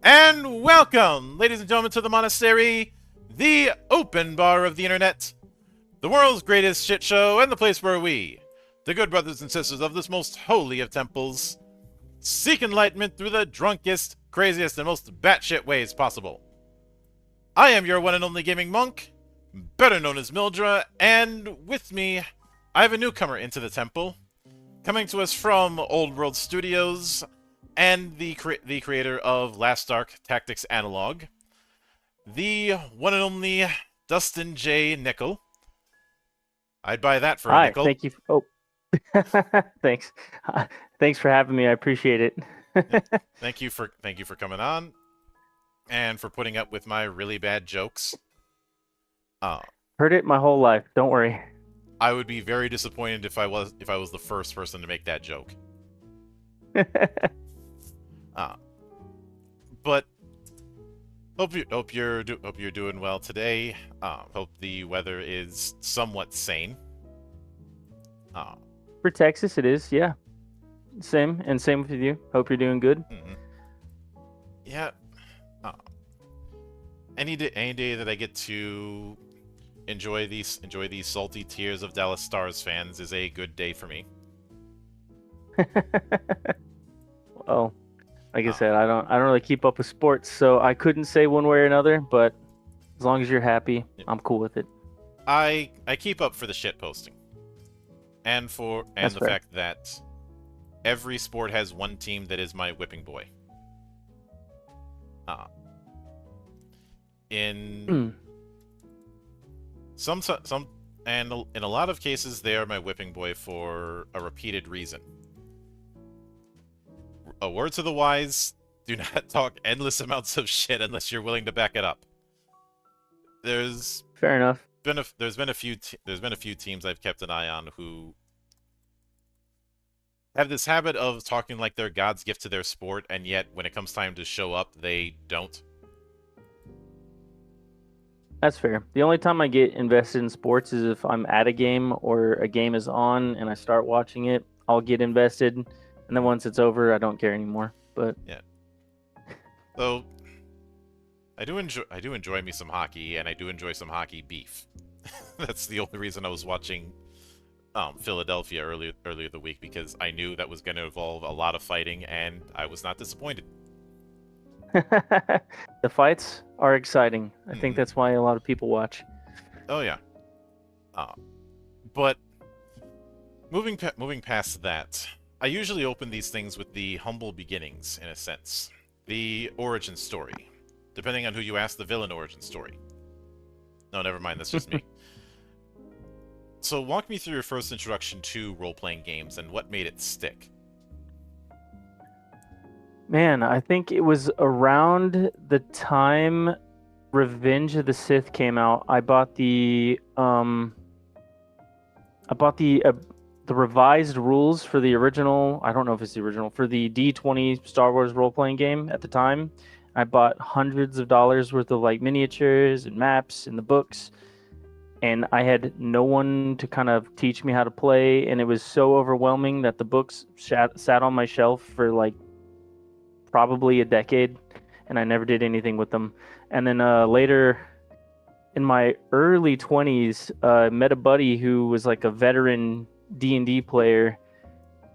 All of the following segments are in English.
And welcome, ladies and gentlemen, to the monastery, the open bar of the internet, the world's greatest shit show, and the place where we, the good brothers and sisters of this most holy of temples, seek enlightenment through the drunkest, craziest, and most batshit ways possible. I am your one and only gaming monk, better known as Mildra, and with me, I have a newcomer into the temple, coming to us from Old World Studios, and the creator of Last Ark Tactics Analogue, the one and only Dustin J. Nickell. I'd buy that for a nickel. Thank you. Thanks. Thanks for having me. I appreciate it. Thank you for coming on, and for putting up with my really bad jokes. Heard it my whole life. Don't worry. I would be very disappointed if I was the first person to make that joke. But hope you're doing well today. Hope the weather is somewhat sane. For Texas, it is. Yeah. Same with you. Hope you're doing good. Mm-hmm. Yeah. Any day that I get to enjoy these salty tears of Dallas Stars fans is a good day for me. Well, like I said, I don't really keep up with sports, so I couldn't say one way or another, but as long as you're happy, I'm cool with it. I keep up for the shit posting. And the fair. fact that every sport has one team that is my whipping boy. In some, and in a lot of cases, they are my whipping boy for a repeated reason. A word to the wise: do not talk endless amounts of shit unless you're willing to back it up. There's Fair enough. there's been a few teams I've kept an eye on who have this habit of talking like they're God's gift to their sport, and yet when it comes time to show up, they don't. That's fair. The only time I get invested in sports is if I'm at a game or a game is on and I start watching it. I'll get invested, and then once it's over, I don't care anymore. But yeah. So I do enjoy me some hockey, and I do enjoy some hockey beef. That's the only reason I was watching Philadelphia earlier the week, because I knew that was going to involve a lot of fighting, and I was not disappointed. the fights are exciting. I think that's why a lot of people watch. Oh yeah. But moving past that, I usually open these things with the humble beginnings, in a sense. The origin story. Depending on who you ask, the villain origin story. No, never mind, that's just me. So walk me through your first introduction to role-playing games and what made it stick. Man, I think it was around the time Revenge of the Sith came out. I bought the revised rules for the original. I don't know if it's the original, for the D20 Star Wars role-playing game at the time. I bought hundreds of dollars worth of like miniatures and maps and the books, and I had no one to kind of teach me how to play, and it was so overwhelming that the books sat on my shelf for like probably a decade, and I never did anything with them. And then later in my early 20s, met a buddy who was like a veteran D&D player,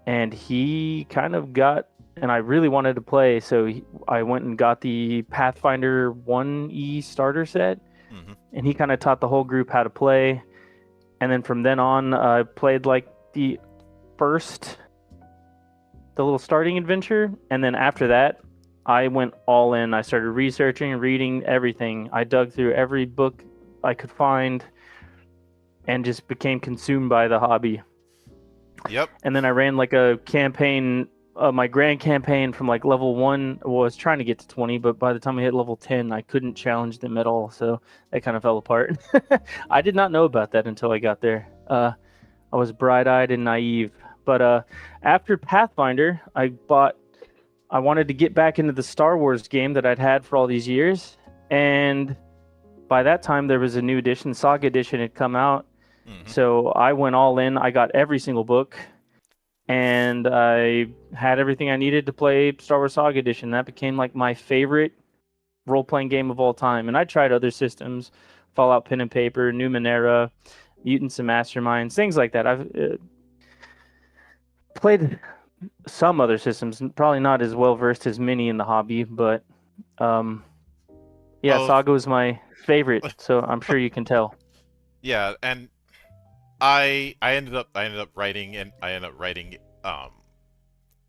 and he kind of got, and I really wanted to play, so I went and got the Pathfinder 1E starter set, and he kind of taught the whole group how to play. And then from then on, I played like the little starting adventure, and then after that, I went all in. I started researching and reading everything. I dug through every book I could find and just became consumed by the hobby. Yep. And then I ran like a campaign, my grand campaign from like level 1. Well, I was trying to get to 20, but by the time I hit level 10, I couldn't challenge them at all. So that kind of fell apart. I did not know about that until I got there. I was bright-eyed and naive. But after Pathfinder, I wanted to get back into the Star Wars game that I'd had for all these years. And by that time, there was a new edition. Saga Edition had come out. So I went all in. I got every single book. And I had everything I needed to play Star Wars Saga Edition. That became like my favorite role-playing game of all time. And I tried other systems, Fallout Pen and Paper, Numenera, Mutants and Masterminds, things like that. I've played some other systems, probably not as well versed as many in the hobby, but Saga was my favorite, so I'm sure you can tell. Yeah, and I ended up writing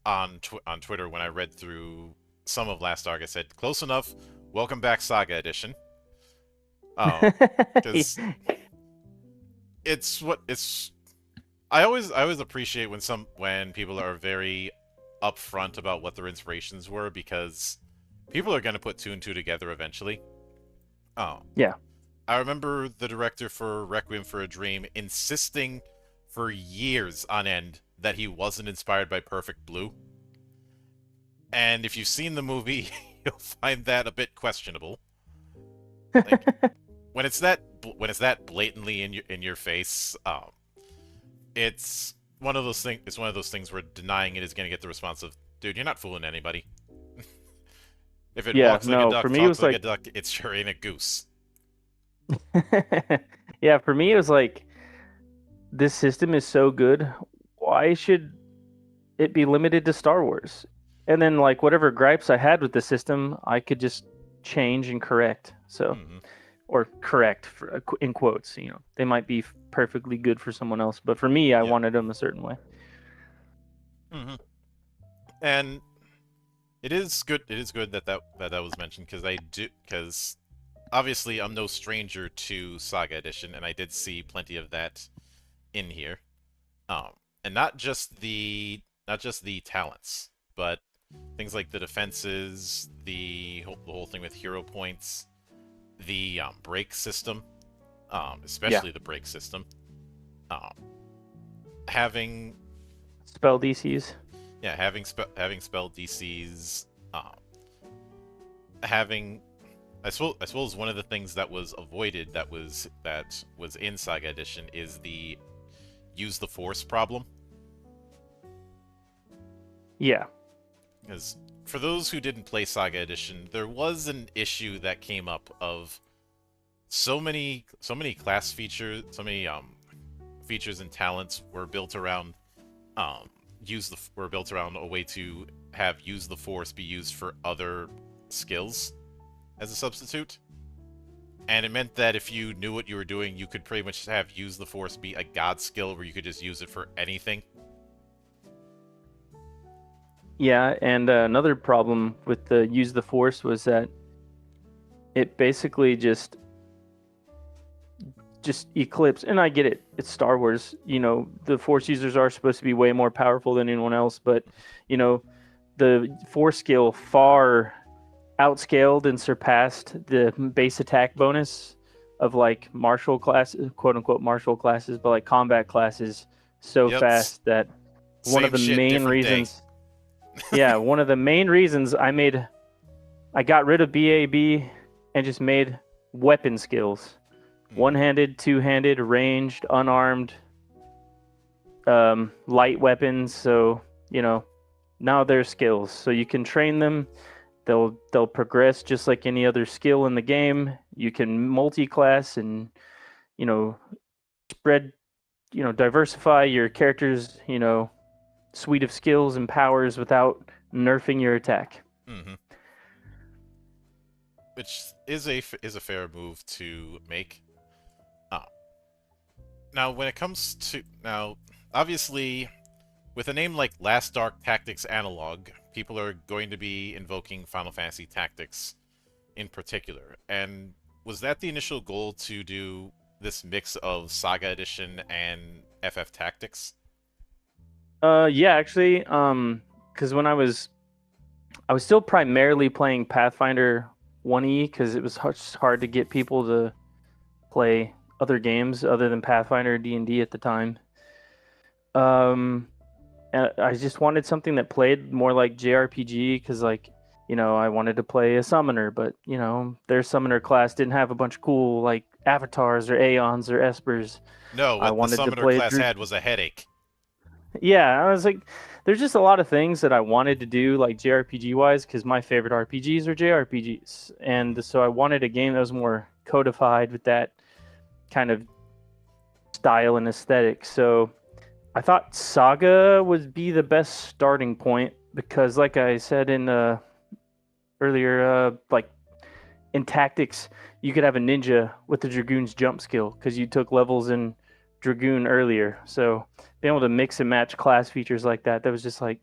on Twitter when I read through some of Last Arc. I said, "Close enough. Welcome back, Saga Edition." Because it's. I always appreciate when people are very upfront about what their inspirations were, because people are going to put two and two together eventually. Yeah. I remember the director for Requiem for a Dream insisting for years on end that he wasn't inspired by Perfect Blue. And if you've seen the movie, you'll find that a bit questionable. Like, when it's that blatantly in your face, it's one of those things. It's one of those things where denying it is going to get the response of, "Dude, you're not fooling anybody." If it walks like a duck, talks like a duck, it sure ain't a goose. Yeah, for me it was like, this system is so good, why should it be limited to Star Wars? And then like whatever gripes I had with the system, I could just change and correct. So or correct in quotes, they might be perfectly good for someone else, but for me I wanted them a certain way. And it is good that was mentioned, because obviously I'm no stranger to Saga Edition, and I did see plenty of that in here. Um, and not just the talents, but things like the defenses, the whole thing with hero points, the break system, Yeah. especially the break system. Um, having Spell DCs. yeah, having spell DCs, having I suppose one of the things that was avoided that was in Saga Edition is the use the force problem. Yeah. Because for those who didn't play Saga Edition, there was an issue that came up of so many class features, so many features and talents were built around were built around a way to have use the force be used for other skills as a substitute. And it meant that if you knew what you were doing, you could pretty much have use the force be a god skill where you could just use it for anything. Yeah, and another problem with the use the force was that it basically just eclipse, and I get it, it's Star Wars, the force users are supposed to be way more powerful than anyone else, but the force skill far outscaled and surpassed the base attack bonus of like martial classes, quote unquote martial classes, but like combat classes so Yep, fast that one of same the shit, main different day. reasons yeah, one of the main reasons I got rid of BAB and just made weapon skills. One-handed, two-handed, ranged, unarmed, light weapons. So now they're skills. So you can train them. They'll progress just like any other skill in the game. You can multi-class and spread, diversify your character's suite of skills and powers without nerfing your attack. Mm-hmm. Which is a fair move to make. Uh, Now, when it comes to obviously, with a name like Last Dark Tactics Analog, people are going to be invoking Final Fantasy Tactics in particular. And was that the initial goal to do this mix of Saga Edition and FF Tactics? Yeah, actually, because when I was still primarily playing Pathfinder 1E because it was hard to get people to play other games other than Pathfinder D&D at the time. And I just wanted something that played more like JRPG because, like, I wanted to play a summoner, but their summoner class didn't have a bunch of cool like avatars or Aeons or Espers. No, I what the wanted to Summoner play class had was a headache. Yeah, I was like, there's just a lot of things that I wanted to do, like JRPG wise, because my favorite RPGs are JRPGs, and so I wanted a game that was more codified with that kind of style and aesthetic. So I thought Saga would be the best starting point because, like I said in earlier, like in Tactics, you could have a ninja with the Dragoon's jump skill because you took levels in Dragoon earlier. So being able to mix and match class features like that was just like,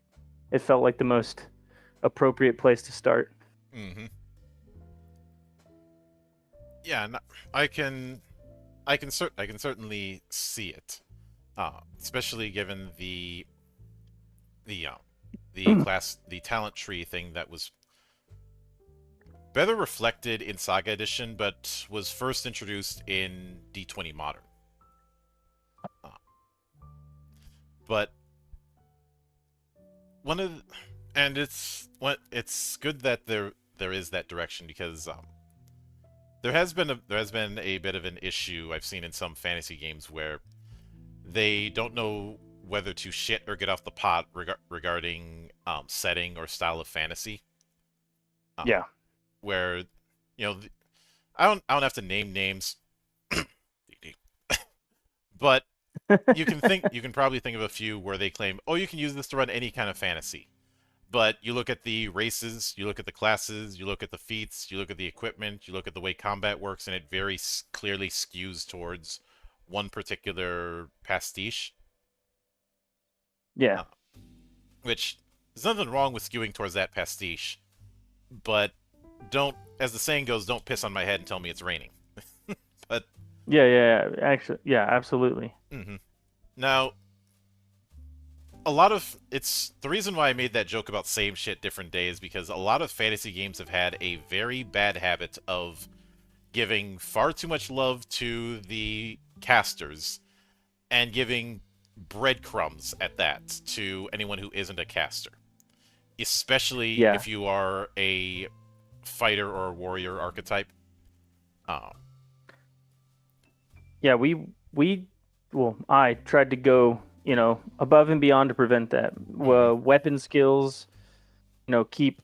it felt like the most appropriate place to start. Mm-hmm. Yeah, I can certainly see it, especially given the the talent tree thing that was better reflected in Saga Edition, but was first introduced in D20 Modern. Uh, but one of the, and it's good that there is that direction because there has been a bit of an issue I've seen in some fantasy games where they don't know whether to shit or get off the pot regarding setting or style of fantasy. Um, Yeah. where you know I don't have to name names, but you can probably think of a few where they claim, oh, you can use this to run any kind of fantasy. But you look at the races, you look at the classes, you look at the feats, you look at the equipment, you look at the way combat works, and it very clearly skews towards one particular pastiche. Yeah. Uh, which there's nothing wrong with skewing towards that pastiche, but don't, as the saying goes, don't piss on my head and tell me it's raining. But Actually, yeah, absolutely. mhm. Now, a lot of it's the reason why I made that joke about same shit different days, because a lot of fantasy games have had a very bad habit of giving far too much love to the casters and giving breadcrumbs at that to anyone who isn't a caster, especially Yeah, if you are a fighter or a warrior archetype. Uh, yeah. Well, I tried to go, above and beyond to prevent that. mhm. Weapon skills, keep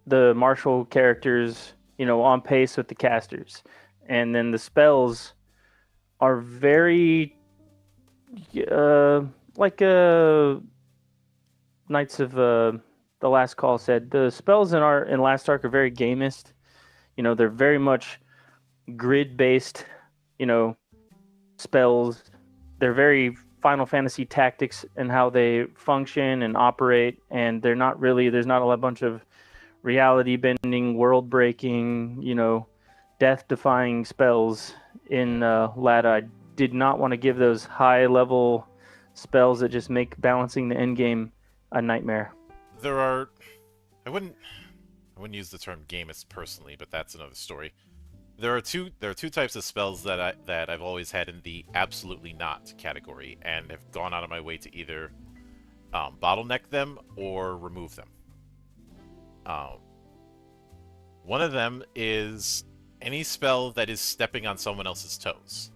the martial characters, on pace with the casters, and then the spells are very, uh, like Knights of the Last Call said. The spells in Last Ark are very gamist. They're very much grid based. You know, spells. They're very Final Fantasy tactics and how they function and operate, and they're not really. There's not a bunch of reality bending, world breaking, death defying spells in Lada. I did not want to give those high level spells that just make balancing the end game a nightmare. There are, I wouldn't, I wouldn't use the term gamist personally, but that's another story. There are two types of spells that I've always had in the absolutely not category, and have gone out of my way to either bottleneck them or remove them. Um, One of them is any spell that is stepping on someone else's toes.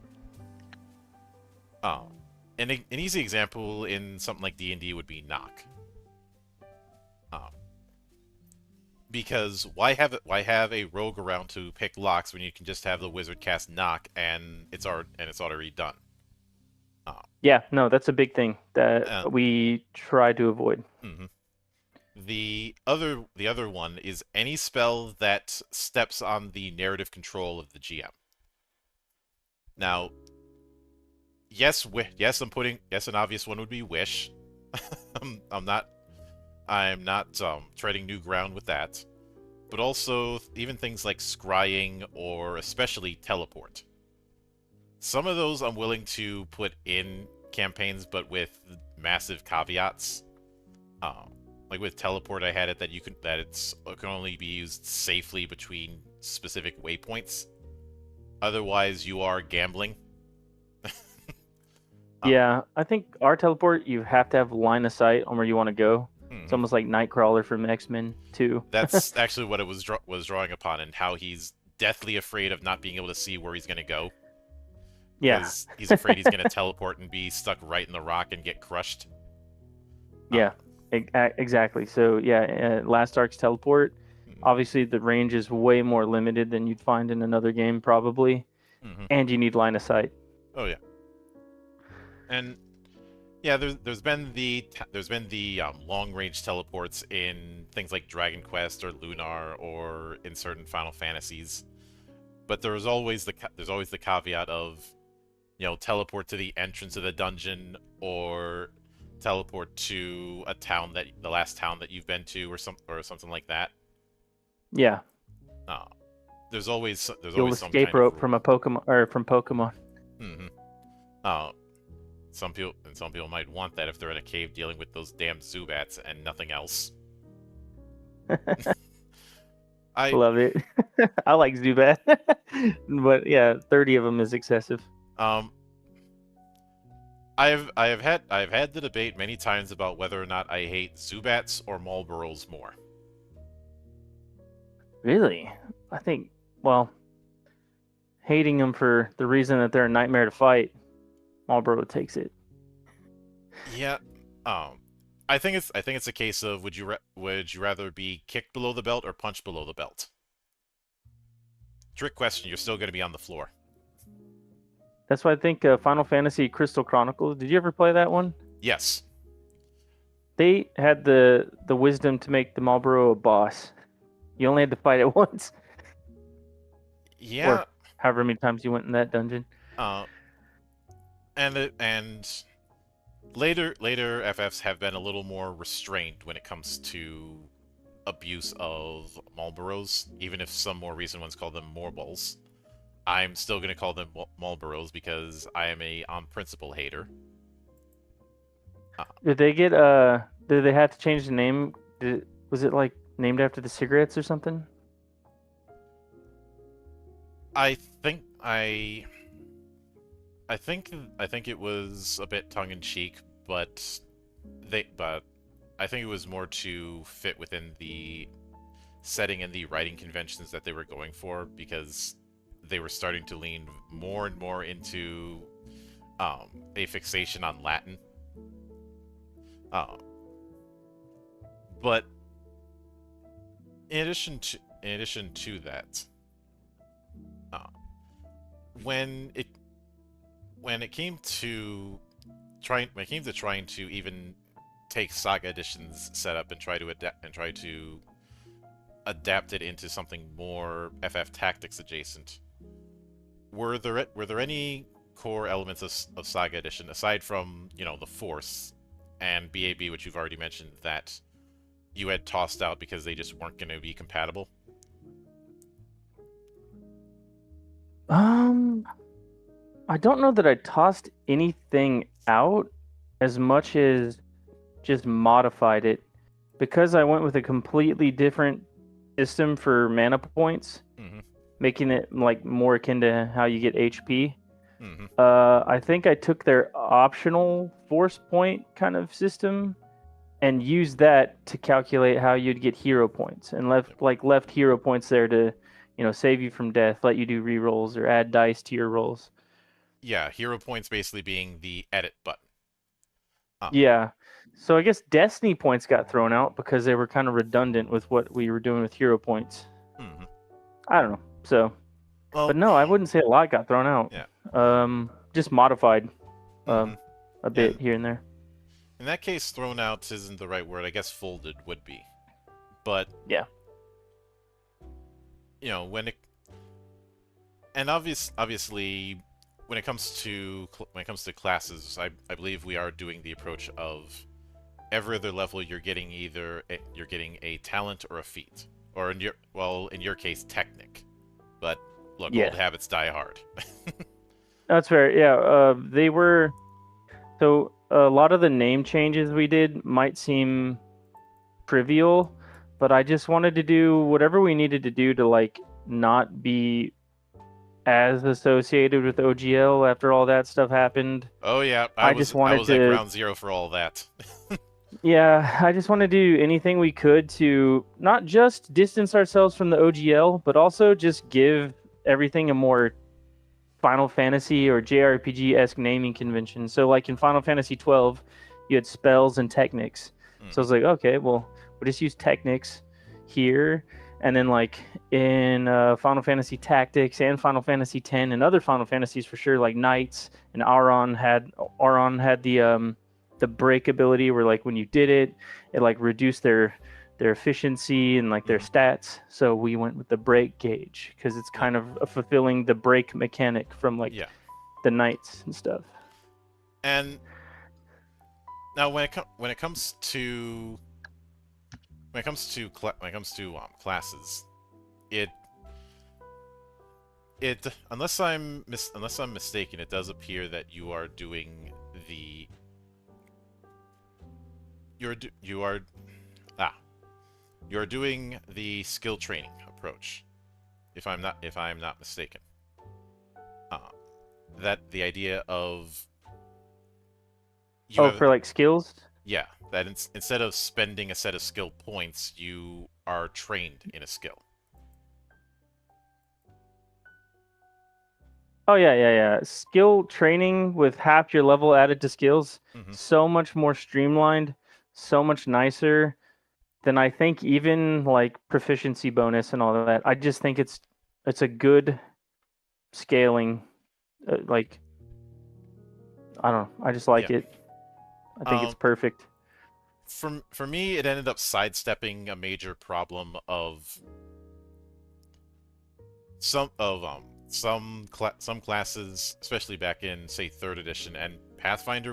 Um, an easy example in something like D&D would be knock. Um, because why have a rogue around to pick locks when you can just have the wizard cast knock and it's already done. Uh, Yeah, no, that's a big thing uh, that we try to avoid. mhm. The other one is any spell that steps on the narrative control of the GM. Now, yes, an obvious one would be wish. I'm not treading new ground with that. But also even things like scrying or especially teleport. Some of those I'm willing to put in campaigns, but with massive caveats. Like with teleport, I had it that it can only be used safely between specific waypoints. Otherwise, you are gambling. Uh, Yeah, I think our teleport, you have to have line of sight on where you want to go. It's mhm. almost like Nightcrawler from X-Men 2. That's actually what it was drawing upon, and how he's deathly afraid of not being able to see where he's going to go, Yeah. because he's afraid he's going to teleport and be stuck right in the rock and get crushed. Yeah, exactly. So yeah, Last Ark's teleport. Mm-hmm. Obviously, the range is way more limited than you'd find in another game, probably, Mm-hmm. and you need line of sight. Oh yeah, and yeah, there's been the long range teleports in things like Dragon Quest or Lunar or in certain Final Fantasies, but there's always the caveat of, teleport to the entrance of the dungeon, or teleport to the last town that you've been to, or something like that. Yeah, Uh, there's you'll always some escape kind of rope rule. from a Pokemon or from Pokemon. Hmm. Uh, some people might want that if they're in a cave dealing with those damn Zubats and nothing else. I Love it. I like Zubat, but yeah, 30 of them is excessive. um I have had the debate many times about whether or not I hate Zubats or Marlboros more. Really, I think. Well, hating them for the reason that they're a nightmare to fight, Marlboro takes it. Yeah, I think it's a case of would you rather be kicked below the belt or punched below the belt? Trick question. You're still going to be on the floor. That's why I think Final Fantasy Crystal Chronicles. Did you ever play that one? Yes. They had the wisdom to make the Marlboro a boss. You only had to fight it once, Yeah. or however many times you went in that dungeon. Uh, and later FFs have been a little more restrained when it comes to abuse of Marlboros, even if some more recent ones call them Marbles. I'm still going to call them Marlboros because I am a on principle hater. Uh, Did they get Did they have to change the name? Was it like named after the cigarettes or something? I think I I think I think it was a bit tongue in cheek, but I think it was more to fit within the setting and the writing conventions that they were going for, because they were starting to lean more and more into a fixation on Latin. Um, but in addition to that, uh, when it when it came to trying to even take Saga Edition's setup and try to adapt it into something more FF Tactics adjacent, were there any core elements of Saga Edition aside from, you know, the Force and BAB, which you've already mentioned, that you had tossed out because they just weren't going to be compatible? I don't know that I tossed anything out as much as just modified it because I went with a completely different system for mana points, Mm-hmm. making it like more akin to how you get HP. Mm-hmm. I think I took their optional force point kind of system and used that to calculate how you'd get hero points, and left hero points there to, save you from death, let you do rerolls or add dice to your rolls. Yeah, hero points basically being the edit button. Yeah. So I guess Destiny points got thrown out because they were kind of redundant with what we were doing with hero points. Mm-hmm. I don't know. So, Well, but no, I wouldn't say a lot got thrown out. Yeah. Just modified Mm-hmm. a bit And here and there. in that case, thrown out isn't the right word. I guess folded would be. But Yeah. you know, obviously when it comes to classes, I believe we are doing the approach of every other level you're getting you're getting a talent or a feat, or in your case, technic. But look, Yeah. old habits die hard. That's fair. Yeah. They were. So a lot of the name changes we did might seem trivial, but I just wanted to do whatever we needed to do to like not be as associated with OGL after all that stuff happened. Oh yeah, I just I wanted was at to, ground zero for all that. yeah, I just want to do anything we could to not just distance ourselves from the OGL, but also just give everything a more Final Fantasy or JRPG-esque naming convention. So like in Final Fantasy 12, you had spells and techniques. So I was like, okay, well, we'll just use techniques here. And then like in Final Fantasy Tactics and Final Fantasy X and other Final Fantasies for sure, like Knights and Auron had the break ability where like when you did it, it like reduced their efficiency and like their stats. So we went with the break gauge because it's kind of fulfilling the break mechanic from like the Knights and stuff. And now when it comes to classes, it unless I'm mistaken, it does appear that you are doing the you're doing the skill training approach, if I'm not mistaken. That the idea of for like skills. Yeah, that instead of spending a set of skill points, you are trained in a skill. Oh yeah. Skill training with half your level added to skills, so much more streamlined, so much nicer than I think even like proficiency bonus and all of that. I just think it's a good scaling. Like I don't know. I just like it. I think it's perfect. For me, it ended up sidestepping a major problem of some classes, especially back in say 3rd edition, and Pathfinder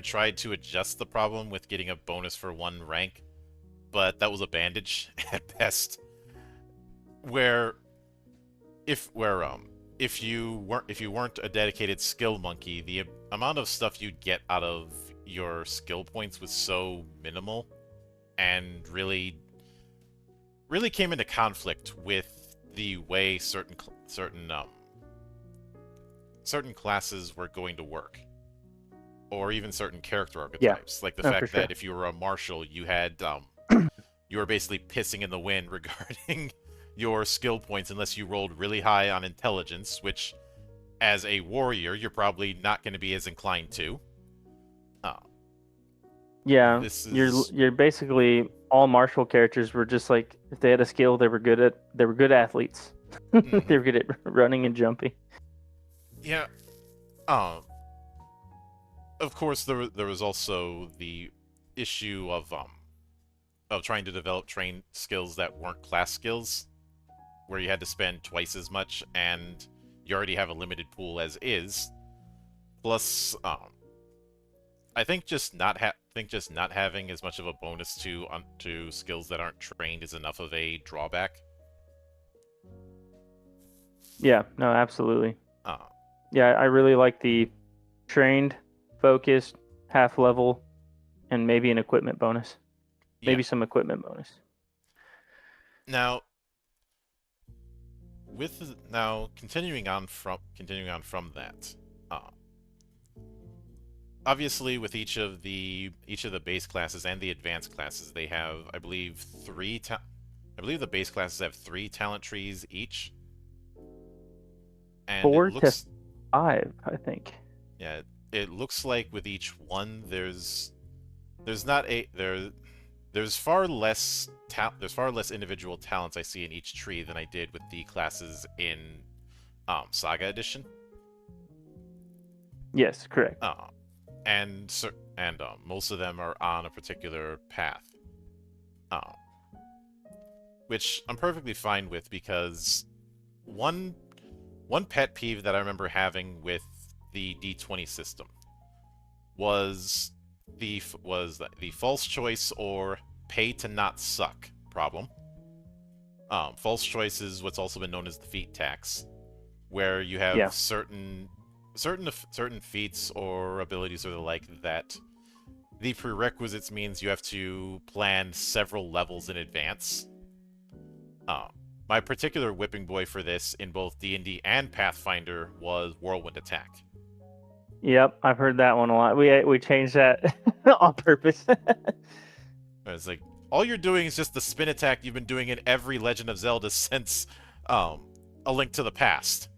tried to adjust the problem with getting a bonus for one rank, but that was a bandage at best. Where if you weren't a dedicated skill monkey, the amount of stuff you'd get out of your skill points was so minimal, and really came into conflict with the way certain classes were going to work, or even certain character archetypes. Like the fact that if you were a marshal, you had you were basically pissing in the wind regarding your skill points unless you rolled really high on intelligence, which, as a warrior, you're probably not going to be as inclined to. Yeah, you're basically all martial characters were just like, if they had a skill, they were good athletes. Mm-hmm. They were good at running and jumping. Yeah. Of course, there was also the issue of trying to develop trained skills that weren't class skills, where you had to spend twice as much, and you already have a limited pool as is. Plus, I think just not having as much of a bonus to skills that aren't trained is enough of a drawback. Yeah, no, absolutely. Yeah, I really like the trained, focused, half level, and maybe an equipment bonus. Maybe some equipment bonus. Now, continuing on from that, obviously with each of the base classes and the advanced classes, they have, I believe, the base classes have 3 talent trees each. And 4 to 5, I think. Yeah, it looks like with each one there's far less individual talents I see in each tree than I did with the classes in Saga Edition. Yes, correct. And most of them are on a particular path, which I'm perfectly fine with, because one pet peeve that I remember having with the D20 system was the false choice or pay to not suck problem. False choice is what's also been known as the feat tax, where you have certain feats or abilities or the like that the prerequisites means you have to plan several levels in advance. My particular whipping boy for this in both D&D and Pathfinder was Whirlwind Attack. Yep, I've heard that one a lot. We changed that on purpose. It's like, all you're doing is just the spin attack you've been doing in every Legend of Zelda since A Link to the Past.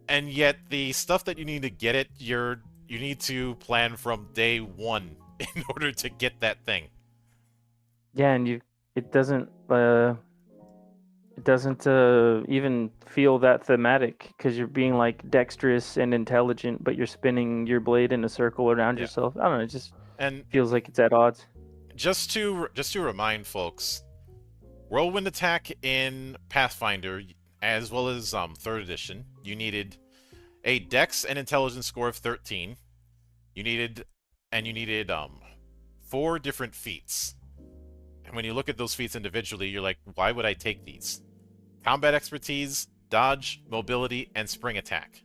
And yet, the stuff that you need to get it, you need to plan from day 1 in order to get that thing. Yeah, and it doesn't even feel that thematic, because you're being like dexterous and intelligent, but you're spinning your blade in a circle around yourself. I don't know, it just feels like it's at odds. Just to remind folks, Whirlwind Attack in Pathfinder, as well as 3rd edition, you needed a Dex and Intelligence score of 13. You needed 4 different feats. And when you look at those feats individually, you're like, why would I take these? Combat expertise, dodge, mobility, and spring attack.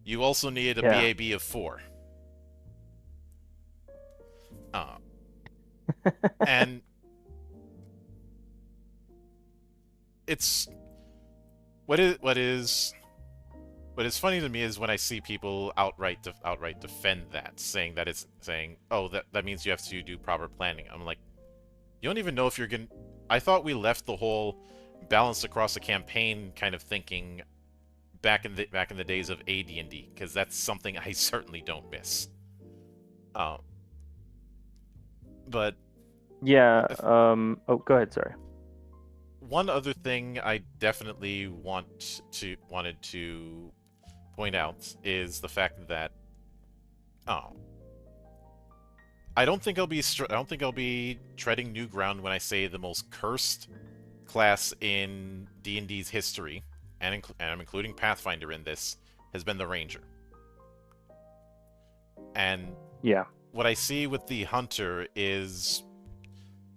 You also needed a BAB of 4. And it's what is funny to me is when I see people outright defend that, saying, oh, that means you have to do proper planning. I'm like, you don't even know if you're gonna. I thought we left the whole balanced across the campaign kind of thinking back in the days of AD&D, because that's something I certainly don't miss. But yeah. Oh, go ahead. Sorry. One other thing I definitely wanted to point out is the fact that I don't think I'll be treading new ground when I say the most cursed class in D&D's history, and I'm including Pathfinder in this, has been the Ranger. And what I see with the hunter is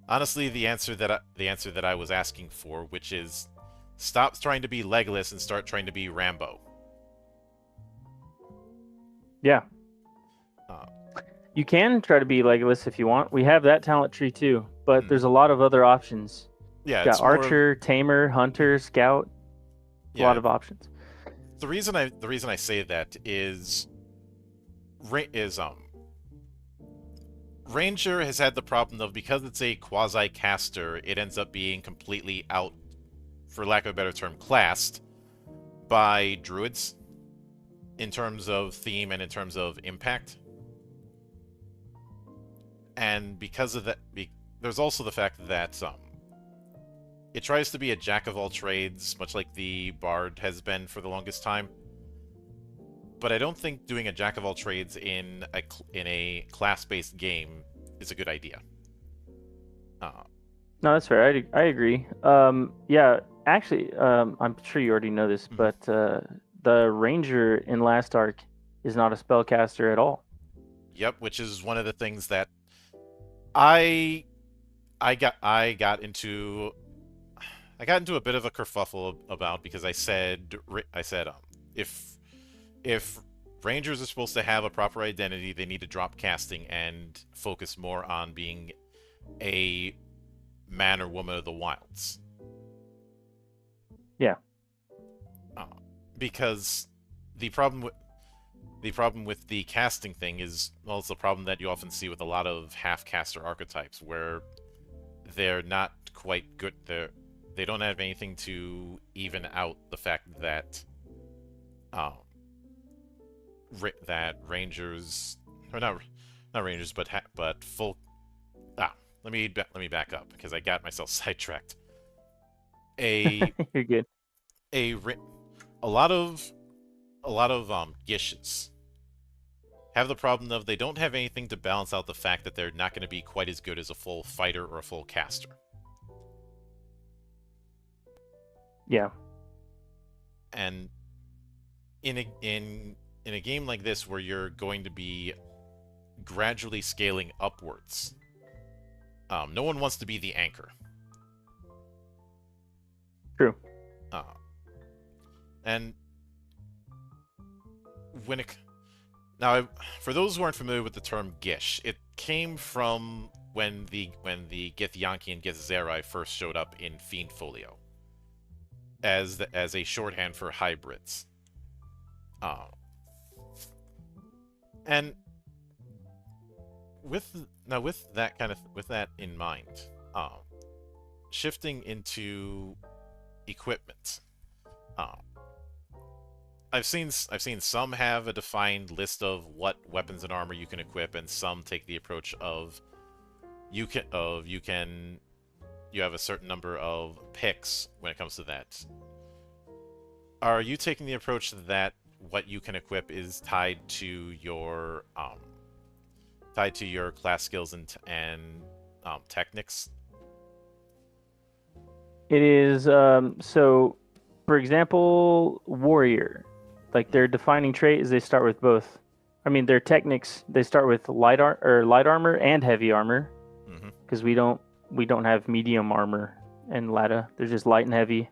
honestly the answer that I was asking for, which is stop trying to be Legolas and start trying to be Rambo. Yeah. Uh, You can try to be Legolas if you want. We have that talent tree too, but Hmm. there's a lot of other options. yeah, Got it's more of, Archer, Tamer, Hunter, Scout. A yeah. lot of options. The reason I say that is Ranger has had the problem of, because it's a quasi caster, it ends up being completely out, for lack of a better term, classed by druids in terms of theme and in terms of impact. And because of that, there's also the fact that it tries to be a jack of all trades, much like the Bard has been for the longest time. But I don't think doing a jack of all trades in a class-based game is a good idea. No, that's fair. I agree. Yeah, actually, I'm sure you already know this, but the Ranger in last arc is not a spellcaster at all. Yep, which is one of the things that I got into a bit of a kerfuffle about, because I said if Rangers are supposed to have a proper identity, they need to drop casting and focus more on being a man or woman of the wilds. Yeah. Because the problem with the casting thing is, well, it's the problem that you often see with a lot of half-caster archetypes, where they're not quite good. They don't have anything to even out the fact that that Rangers, or not Rangers, but full. Let me back up, because I got myself sidetracked. You're good. A lot of Gishes have the problem of they don't have anything to balance out the fact that they're not going to be quite as good as a full fighter or a full caster. Yeah. And in a game like this, where you're going to be gradually scaling upwards, no one wants to be the anchor. True. And now, for those who aren't familiar with the term Gish, it came from when the Githyanki and Githzerai first showed up in Fiend Folio as a shorthand for hybrids. And with that in mind, shifting into equipment, I've seen some have a defined list of what weapons and armor you can equip, and some take the approach of you have a certain number of picks when it comes to that. Are you taking the approach that what you can equip is tied to your class skills and techniques? It is so, for example, warrior, like their defining trait is they start with both. I mean, their techniques, they start with light armor and heavy armor, because we don't have medium armor in Lada. They're just light and heavy.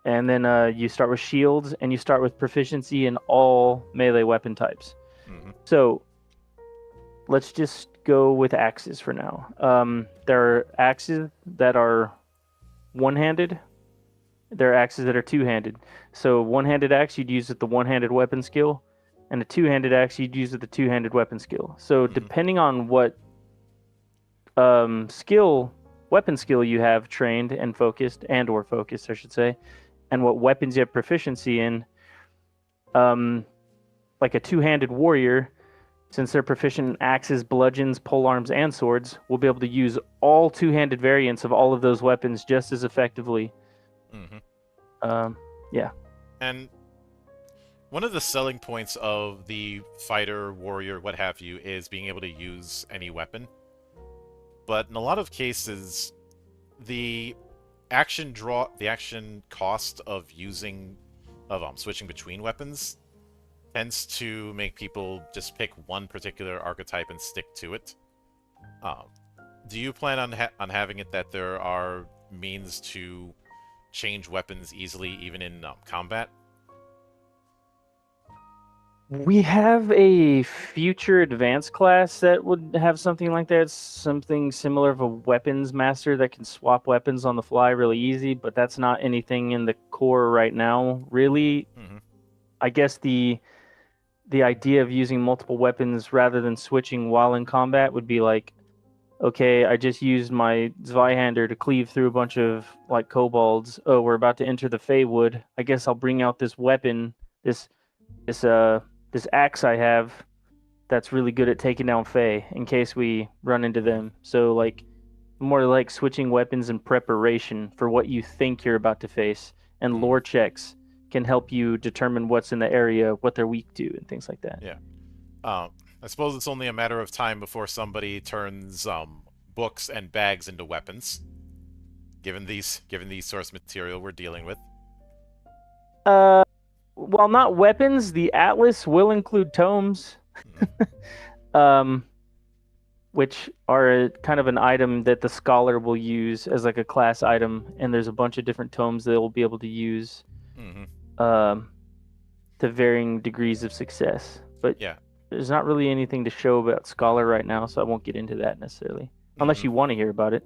And then you start with shields, and you start with proficiency in all melee weapon types. So let's just go with axes for now. There are axes that are one-handed. There are axes that are two-handed. So one-handed axe you'd use with the one-handed weapon skill, and a two-handed axe you'd use with the two-handed weapon skill. So depending on what weapon skill you have trained and focused, I should say, and what weapons you have proficiency in, like a two-handed warrior, since they're proficient in axes, bludgeons, polearms, and swords, will be able to use all two-handed variants of all of those weapons just as effectively. Yeah. And one of the selling points of the fighter, warrior, what have you, is being able to use any weapon. But in a lot of cases, the action cost of switching between weapons tends to make people just pick one particular archetype and stick to it. Um, do you plan on having it that there are means to change weapons easily, even in combat? We have a future advanced class that would have something like that. Something similar of a weapons master that can swap weapons on the fly really easy, but that's not anything in the core right now. Really, Mm-hmm. I guess the idea of using multiple weapons rather than switching while in combat would be like, okay, I just used my Zweihander to cleave through a bunch of like kobolds. Oh, we're about to enter the Feywood. I guess I'll bring out this weapon, this this uh this axe I have that's really good at taking down Fey in case we run into them. So like more like switching weapons in preparation for what you think you're about to face, and lore checks can help you determine what's in the area, what they're weak to, and things like that. Yeah. I suppose it's only a matter of time before somebody turns books and bags into weapons. Given these source material we're dealing with. While not weapons, the Atlas will include tomes, which are kind of an item that the scholar will use as like a class item, and there's a bunch of different tomes they'll be able to use to varying degrees of success. But yeah, there's not really anything to show about scholar right now, so I won't get into that necessarily, unless you want to hear about it.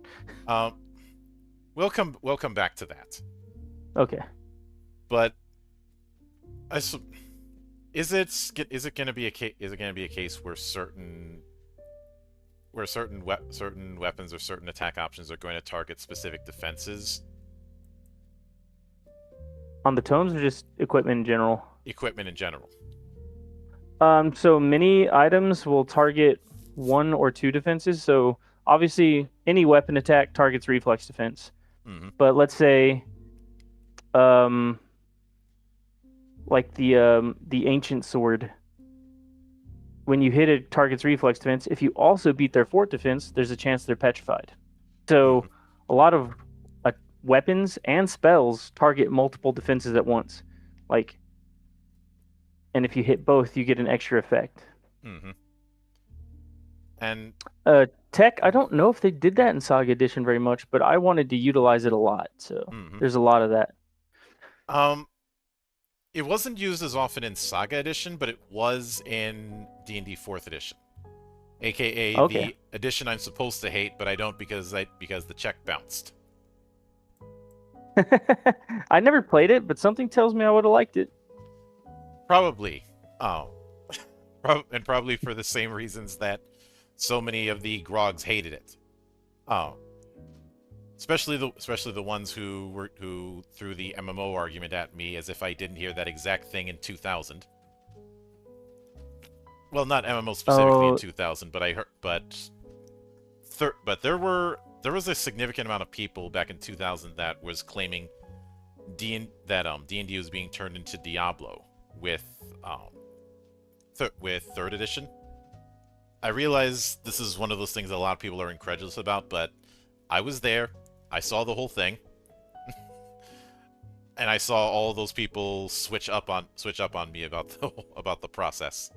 We'll come back to that. Okay. But is it going to be a case where certain weapons or certain attack options are going to target specific defenses? On the tomes or just equipment in general? Equipment in general. So many items will target one or two defenses. So obviously, any weapon attack targets reflex defense. But let's say, like the ancient sword, when you hit a target's reflex defense, if you also beat their fort defense, there's a chance they're petrified. So a lot of weapons and spells target multiple defenses at once. Like, and if you hit both, you get an extra effect. And tech, I don't know if they did that in Saga Edition very much, but I wanted to utilize it a lot. So there's a lot of that. It wasn't used as often in Saga Edition, but it was in D&D 4th Edition, aka the edition I'm supposed to hate, but I don't because the check bounced. I never played it, but something tells me I would have liked it. Probably. And probably for the same reasons that so many of the Grogs hated it. Especially the ones who threw the MMO argument at me as if I didn't hear that exact thing in 2000. Well, not MMO specifically in 2000, but I heard, but there was a significant amount of people back in 2000 that was claiming D&D was being turned into Diablo with 3rd edition. I realize this is one of those things that a lot of people are incredulous about, but I was there. I saw the whole thing, and I saw all those people switch up on me about the process.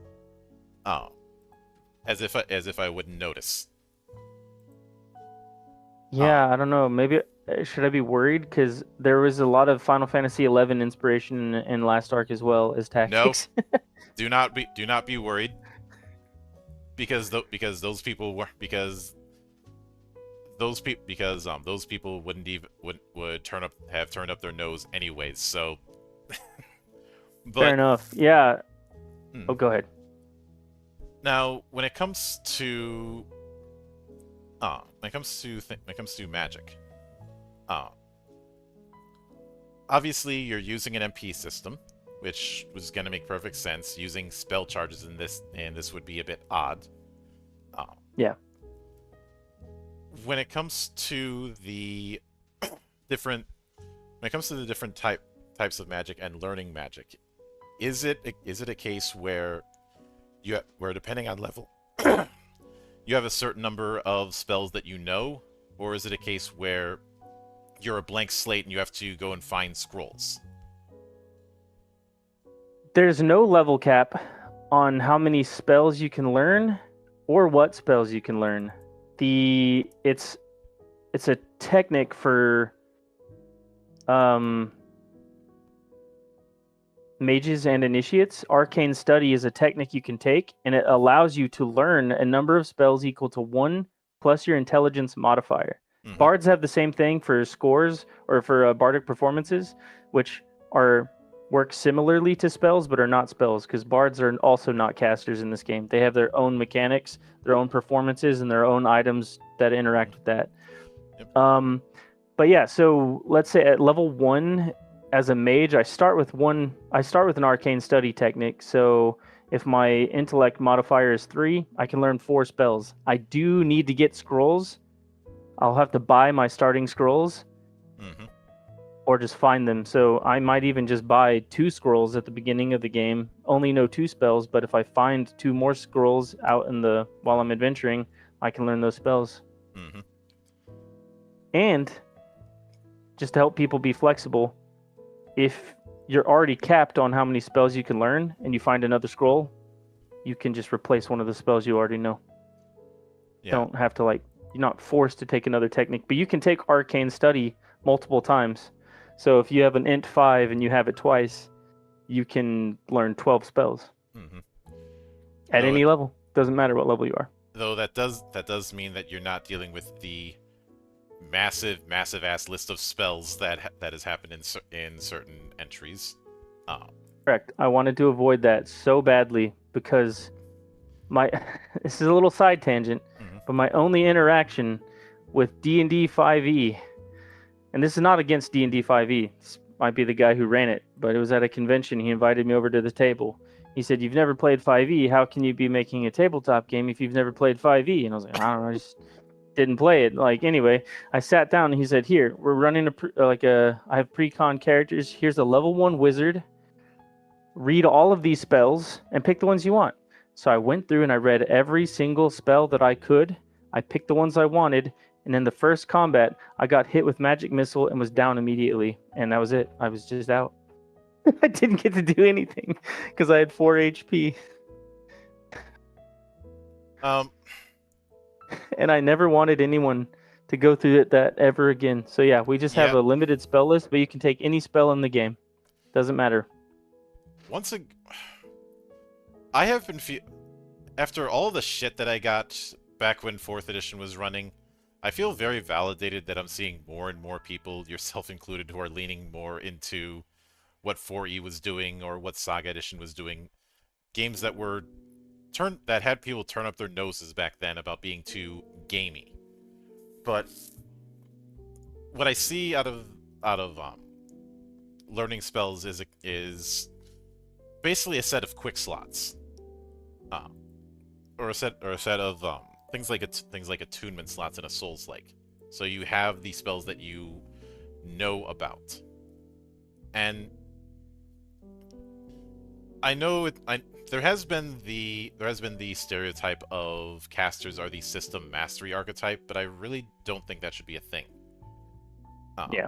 As if I wouldn't notice. Yeah, I don't know. Maybe should I be worried because there was a lot of Final Fantasy XI inspiration in last arc as well as tactics. No, do not be worried because those people would have turned up their nose anyways. So, fair enough. Yeah. Oh, go ahead. Now, when it comes to magic, obviously you're using an MP system, which was going to make perfect sense. Using spell charges in this would be a bit odd. Yeah. When it comes to the different types of magic and learning magic, is it a case where depending on level you have a certain number of spells that you know, or is it a case where you're a blank slate and you have to go and find scrolls? There's no level cap on how many spells you can learn or what spells you can learn. It's a technique for mages and initiates. Arcane Study is a technique you can take, and it allows you to learn a number of spells equal to 1 plus your intelligence modifier. Mhm. Bards have the same thing for scores or for bardic performances, which work similarly to spells but are not spells, because bards are also not casters in this game. They have their own mechanics, their own performances, and their own items that interact with that. Yep. But yeah, so let's say at level 1 as a mage, I start with an arcane study technique. So if my intellect modifier is 3, I can learn 4 spells. I do need to get scrolls. I'll have to buy my starting scrolls. Mm-hmm. Or just find them. So I might even just buy 2 scrolls at the beginning of the game, only know 2 spells, but if I find 2 more scrolls out while I'm adventuring, I can learn those spells. Mm-hmm. And just to help people be flexible, if you're already capped on how many spells you can learn and you find another scroll, you can just replace one of the spells you already know. Yeah. Don't have to you're not forced to take another technique, but you can take Arcane Study multiple times. So if you have an int 5 and you have it twice, you can learn 12 spells. Mm-hmm. At any level. Doesn't matter what level you are. Though that does mean that you're not dealing with the massive ass list of spells that has happened in certain entries. Correct. I wanted to avoid that so badly because this is a little side tangent, mm-hmm. but my only interaction with D&D 5e, and this is not against D&D 5e, this might be the guy who ran it, but it was at a convention. He invited me over to the table. He said, "You've never played 5e. How can you be making a tabletop game if you've never played 5e?" And I was like, "I don't know, I just didn't play it." Anyway, I sat down and he said, "Here, we're running I have pre-con characters. Here's a level 1 wizard. Read all of these spells and pick the ones you want." So I went through and I read every single spell that I could. I picked the ones I wanted, and in the first combat, I got hit with magic missile and was down immediately, and that was it. I was just out. I didn't get to do anything because I had 4 HP. And I never wanted anyone to go through that ever again. So yeah, we just have a limited spell list, but you can take any spell in the game. Doesn't matter. I have been after all the shit that I got back when 4th edition was running, I feel very validated that I'm seeing more and more people, yourself included, who are leaning more into what 4E was doing or what Saga Edition was doing. Games that had people turn up their noses back then about being too gamey. But what I see out of learning spells is basically a set of quick slots, or a set of things like attunement slots in a Souls-like. So you have the spells that you know about, and I know there has been the stereotype of casters are the system mastery archetype, but I really don't think that should be a thing. Yeah.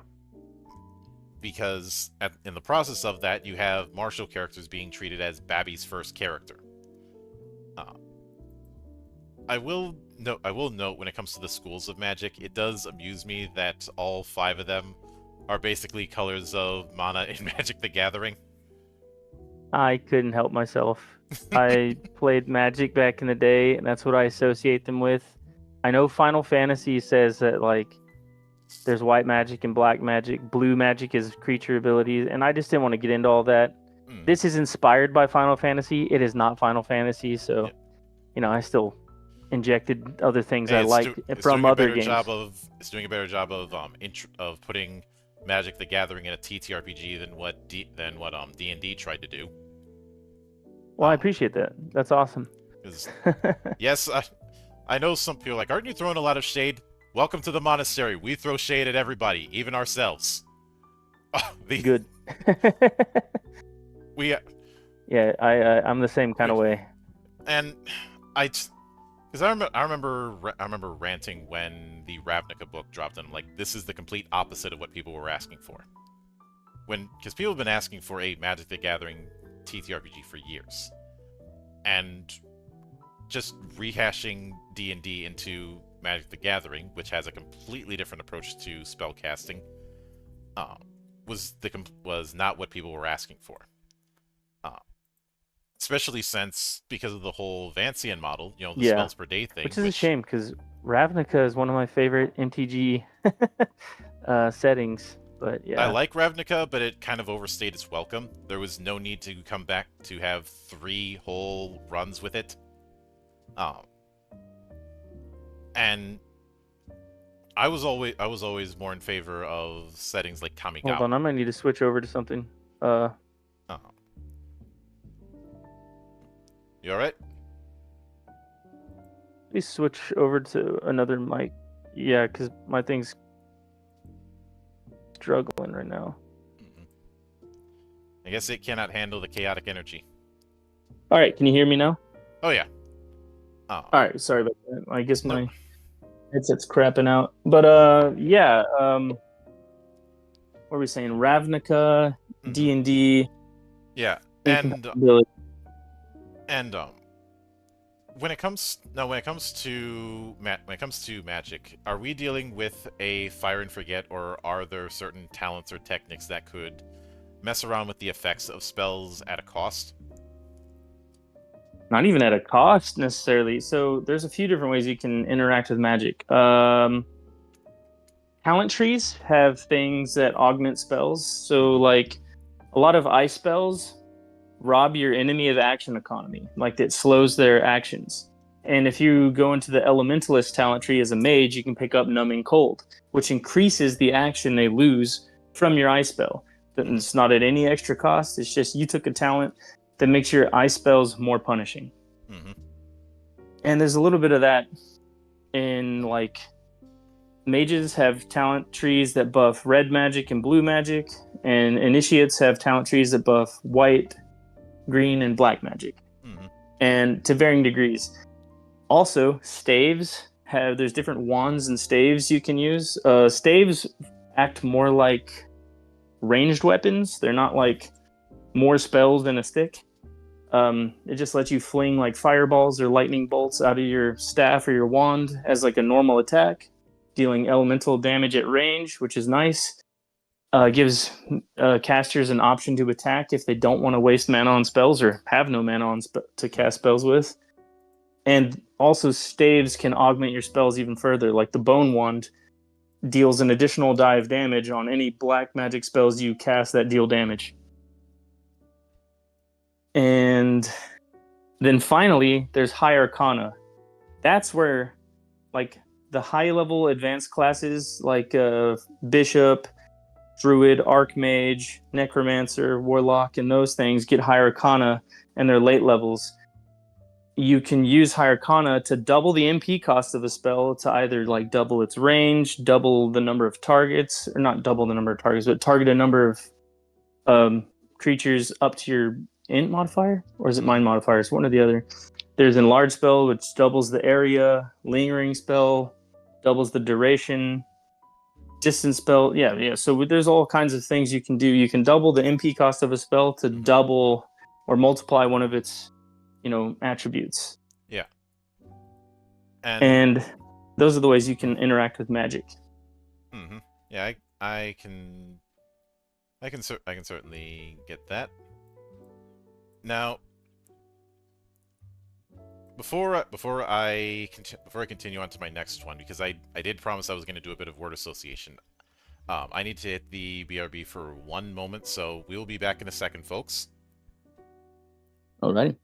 Because in the process of that, you have martial characters being treated as Babby's first character. I will note when it comes to the schools of magic, it does amuse me that all 5 of them are basically colors of mana in Magic the Gathering. I couldn't help myself. I played Magic back in the day, and that's what I associate them with. I know Final Fantasy says that there's white magic and black magic. Blue magic is creature abilities, and I just didn't want to get into all that. This is inspired by Final Fantasy. It is not Final Fantasy, so I still injected other things I liked from other games. It's doing a better job of putting Magic the Gathering in a TTRPG than what D&D tried to do. Well, I appreciate that. That's awesome. Yes, I know some people are like, "Aren't you throwing a lot of shade?" Welcome to the monastery. We throw shade at everybody, even ourselves. Good. I'm the same kind of way. And because I remember ranting when the Ravnica book dropped, and I'm like, this is the complete opposite of what people were asking for. Because people have been asking for a Magic the Gathering TTRPG for years, and just rehashing D&D into Magic the Gathering, which has a completely different approach to spell casting, was not what people were asking for. Especially since, because of the whole Vancian model, the spells per day thing. Which is a shame, because Ravnica is one of my favorite MTG settings. But yeah, I like Ravnica, but it kind of overstayed its welcome. There was no need to come back to have 3 whole runs with it. And I was always more in favor of settings like Kamigawa. Hold on, I might need to switch over to something. You alright? Please switch over to another mic. Yeah, because my thing's struggling right now. I guess it cannot handle the chaotic energy. All right, can you hear me now? Oh yeah. All right, sorry about that. I guess my headset's crapping out. But yeah. What were we saying? Ravnica, D&D. Yeah, and when it comes to Magic, are we dealing with a fire and forget, or are there certain talents or techniques that could mess around with the effects of spells at a cost? Not even at a cost necessarily. So there's a few different ways you can interact with Magic. Talent trees have things that augment spells. So like a lot of ice spells rob your enemy of action economy, like it slows their actions. And if you go into the elementalist talent tree as a mage, you can pick up numbing cold, which increases the action they lose from your ice spell. It's not at any extra cost. It's just you took a talent that makes your ice spells more punishing. And there's a little bit of that in, like, mages have talent trees that buff red magic and blue magic, and initiates have talent trees that buff white, green, and black magic, and to varying degrees. Also, staves there's different wands and staves you can use. Staves act more like ranged weapons. They're not like more spells than a stick. It just lets you fling like fireballs or lightning bolts out of your staff or your wand as like a normal attack, dealing elemental damage at range, which is nice. Gives casters an option to attack if they don't want to waste mana on spells or have no mana to cast spells with. And also, staves can augment your spells even further. Like the Bone Wand deals an additional die of damage on any black magic spells you cast that deal damage. And then finally, there's High Arcana. That's where, like, the high-level advanced classes, like Bishop, Druid, Archmage, Necromancer, Warlock, and those things get High Arcana, and they're late levels. You can use High Arcana to double the MP cost of a spell, to either like double its range, double the number of targets, or not double the number of targets, but target a number of creatures up to your int modifier, or is it mind modifier? It's one or the other. There's Enlarge spell, which doubles the area. Lingering spell doubles the duration. Distance spell, yeah. So there's all kinds of things you can do. You can double the MP cost of a spell to double or multiply one of its, attributes. Yeah. And those are the ways you can interact with Magic. Yeah, I can certainly get that. Now, before I continue on to my next one, because I did promise I was going to do a bit of word association, I need to hit the BRB for one moment, so we will be back in a second, folks. Alrighty.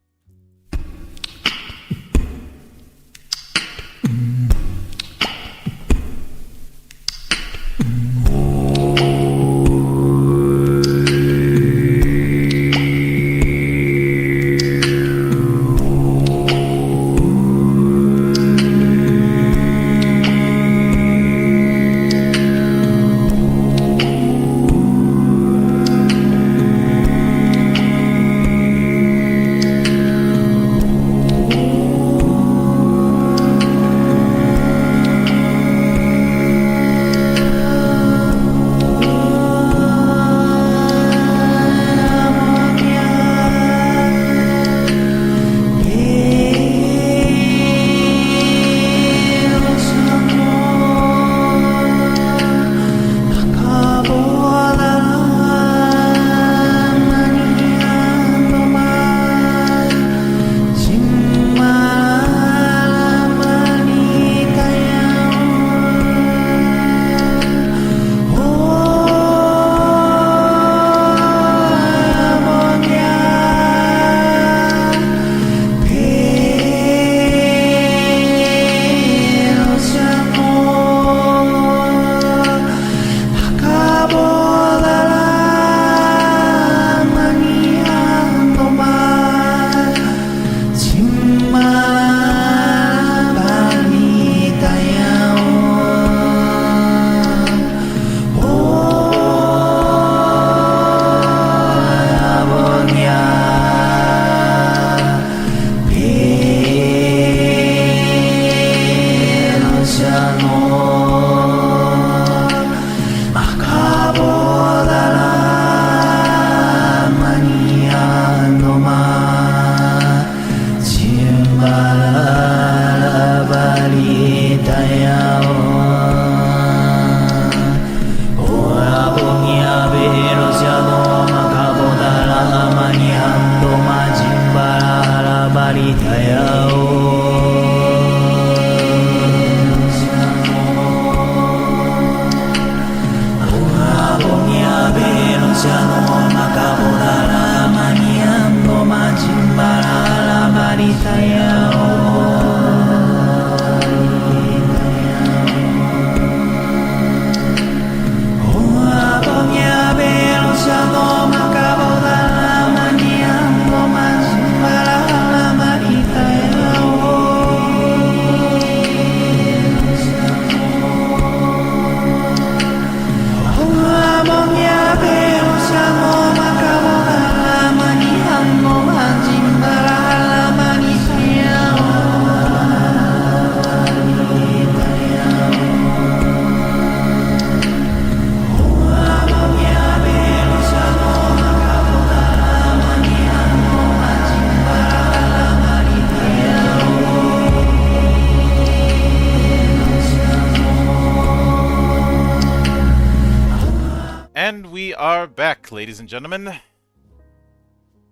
And we are back, ladies and gentlemen.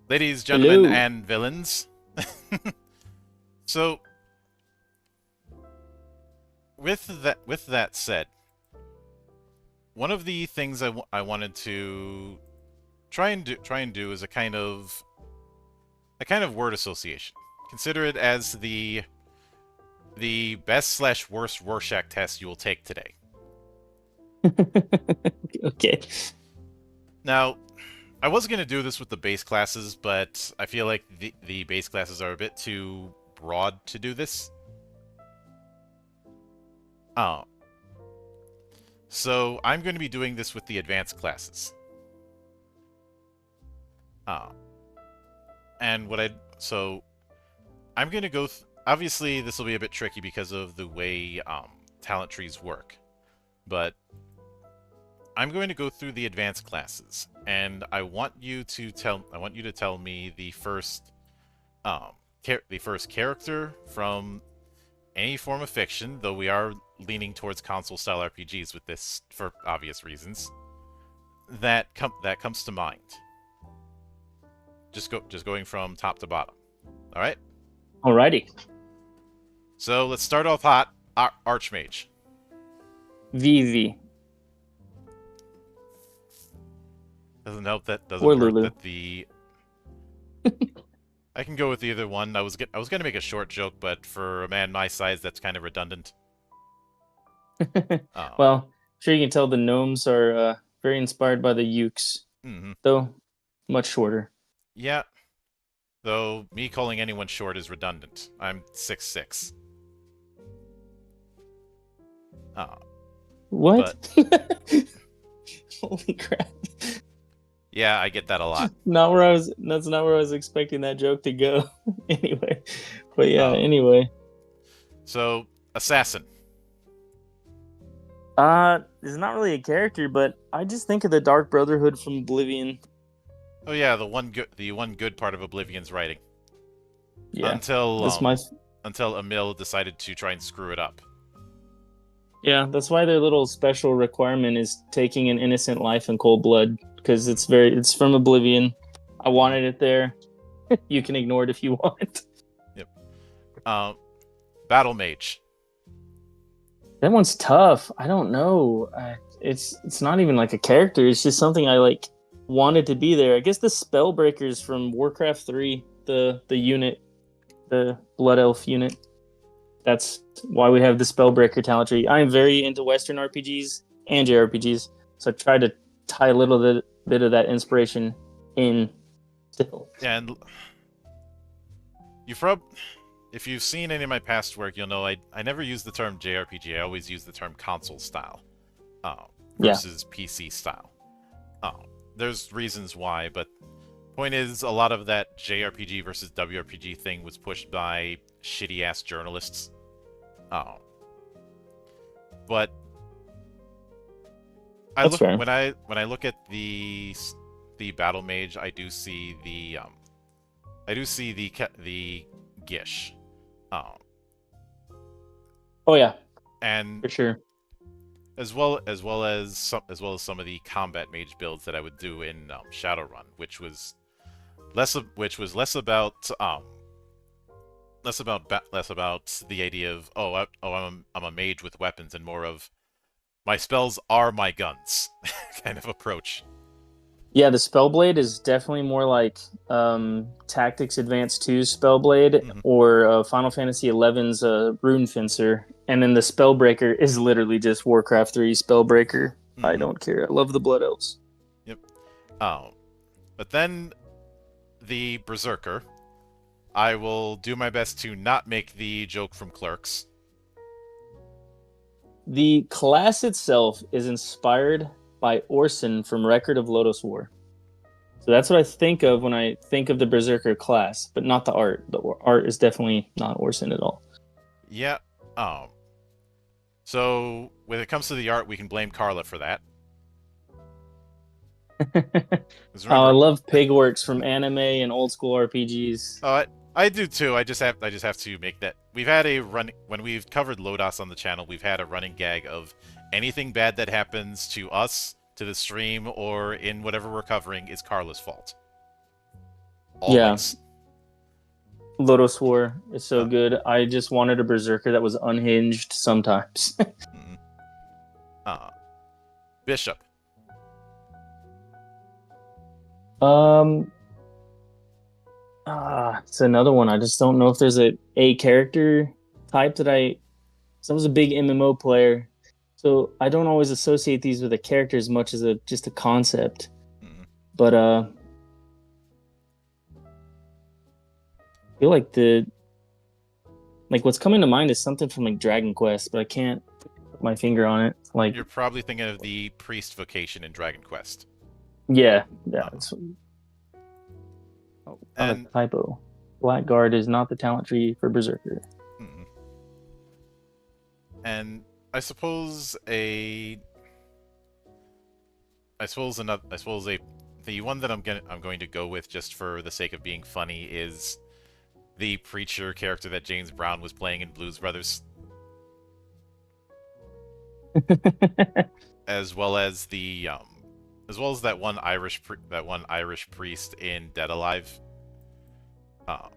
Ladies, gentlemen, Hello. and villains. So, with that said, one of the things I wanted to try and do is a kind of word association. Consider it as the best/worst Rorschach test you will take today. Okay. Now, I was going to do this with the base classes, but I feel like the base classes are a bit too broad to do this. So I'm going to be doing this with the advanced classes. And so I'm going to go... obviously, this will be a bit tricky because of the way talent trees work. But I'm going to go through the advanced classes, and I want you to tell me the first character from any form of fiction, though we are leaning towards console-style RPGs with this for obvious reasons, that comes to mind. Just going from top to bottom. All right? Alrighty. So let's start off hot. Archmage. Vivi. Doesn't help that Or Lulu. that the I can go with either one. I was gonna make a short joke, but for a man my size, that's kind of redundant. Well, sure you can tell the gnomes are very inspired by the Ukes, though much shorter. Yeah, though me calling anyone short is redundant. I'm 6'6". What? Holy crap! Yeah, I get that a lot. That's not where I was expecting that joke to go. Anyway, but yeah. Anyway. So, assassin. It's not really a character, but I just think of the Dark Brotherhood from Oblivion. Oh yeah, the one good part of Oblivion's writing. Yeah. Until Emil decided to try and screw it up. Yeah, that's why their little special requirement is taking an innocent life in cold blood, because it's from Oblivion. I wanted it there. You can ignore it if you want. Yep. Battle Mage. That one's tough. I don't know. It's not even like a character. It's just something I wanted to be there. I guess the Spellbreakers from Warcraft 3, the unit, the Blood Elf unit. That's why we have the Spellbreaker talent tree. I am very into Western RPGs and JRPGs, so I try to tie a little bit of that inspiration in still. Yeah, and if you've seen any of my past work, you'll know I never use the term JRPG. I always use the term console style versus PC style. There's reasons why, but point is, a lot of that JRPG versus WRPG thing was pushed by shitty-ass journalists. But when I look at the Battle Mage, I do see the Gish. Oh yeah, and for sure. As well as some of the combat mage builds that I would do in Shadowrun, which was less about the idea of I'm a mage with weapons, and more of my spells are my guns kind of approach. Yeah, the Spellblade is definitely more like Tactics Advance 2's Spellblade Hmm. or Final Fantasy XI's Rune Fencer. And then the Spellbreaker is literally just Warcraft 3 Spellbreaker. I Hmm. don't care. I love the Blood Elves. Yep. Oh, but then the Berserker. I will do my best to not make the joke from Clerks. The class itself is inspired by Orson from Record of Lodoss War. So that's what I think of when I think of the Berserker class, but not the art. The art is definitely not Orson at all. Yeah. Um. So when it comes to the art, we can blame Carla for that. Because Oh, I remember, love Pigworks from anime and old school RPGs. I do too. I just have to make that. We've had a run when we've covered Lodos on the channel. We've had a running gag of anything bad that happens to us, to the stream, or in whatever we're covering is Carla's fault. Yeah, Always. Lodoss War is so Uh, good. I just wanted a Berserker that was unhinged sometimes. mm, uh, Bishop. um, it's another one. I just don't know if there's a character type that I. So I was a big MMO player, so I don't always associate these with a character as much as a just a concept. Mm, But I feel like the like what's coming to mind is something from like Dragon Quest, but I can't put my finger on it. Like, you're probably thinking of the priest vocation in Dragon Quest. yeah, Uh, it's not a and typo. Blackguard is not the talent tree for Berserker. mm, and I suppose a I suppose another. I suppose a the one that I'm going to go with just for the sake of being funny is the preacher character that James Brown was playing in Blues Brothers, as well as that one Irish priest in Dead Alive. Uh,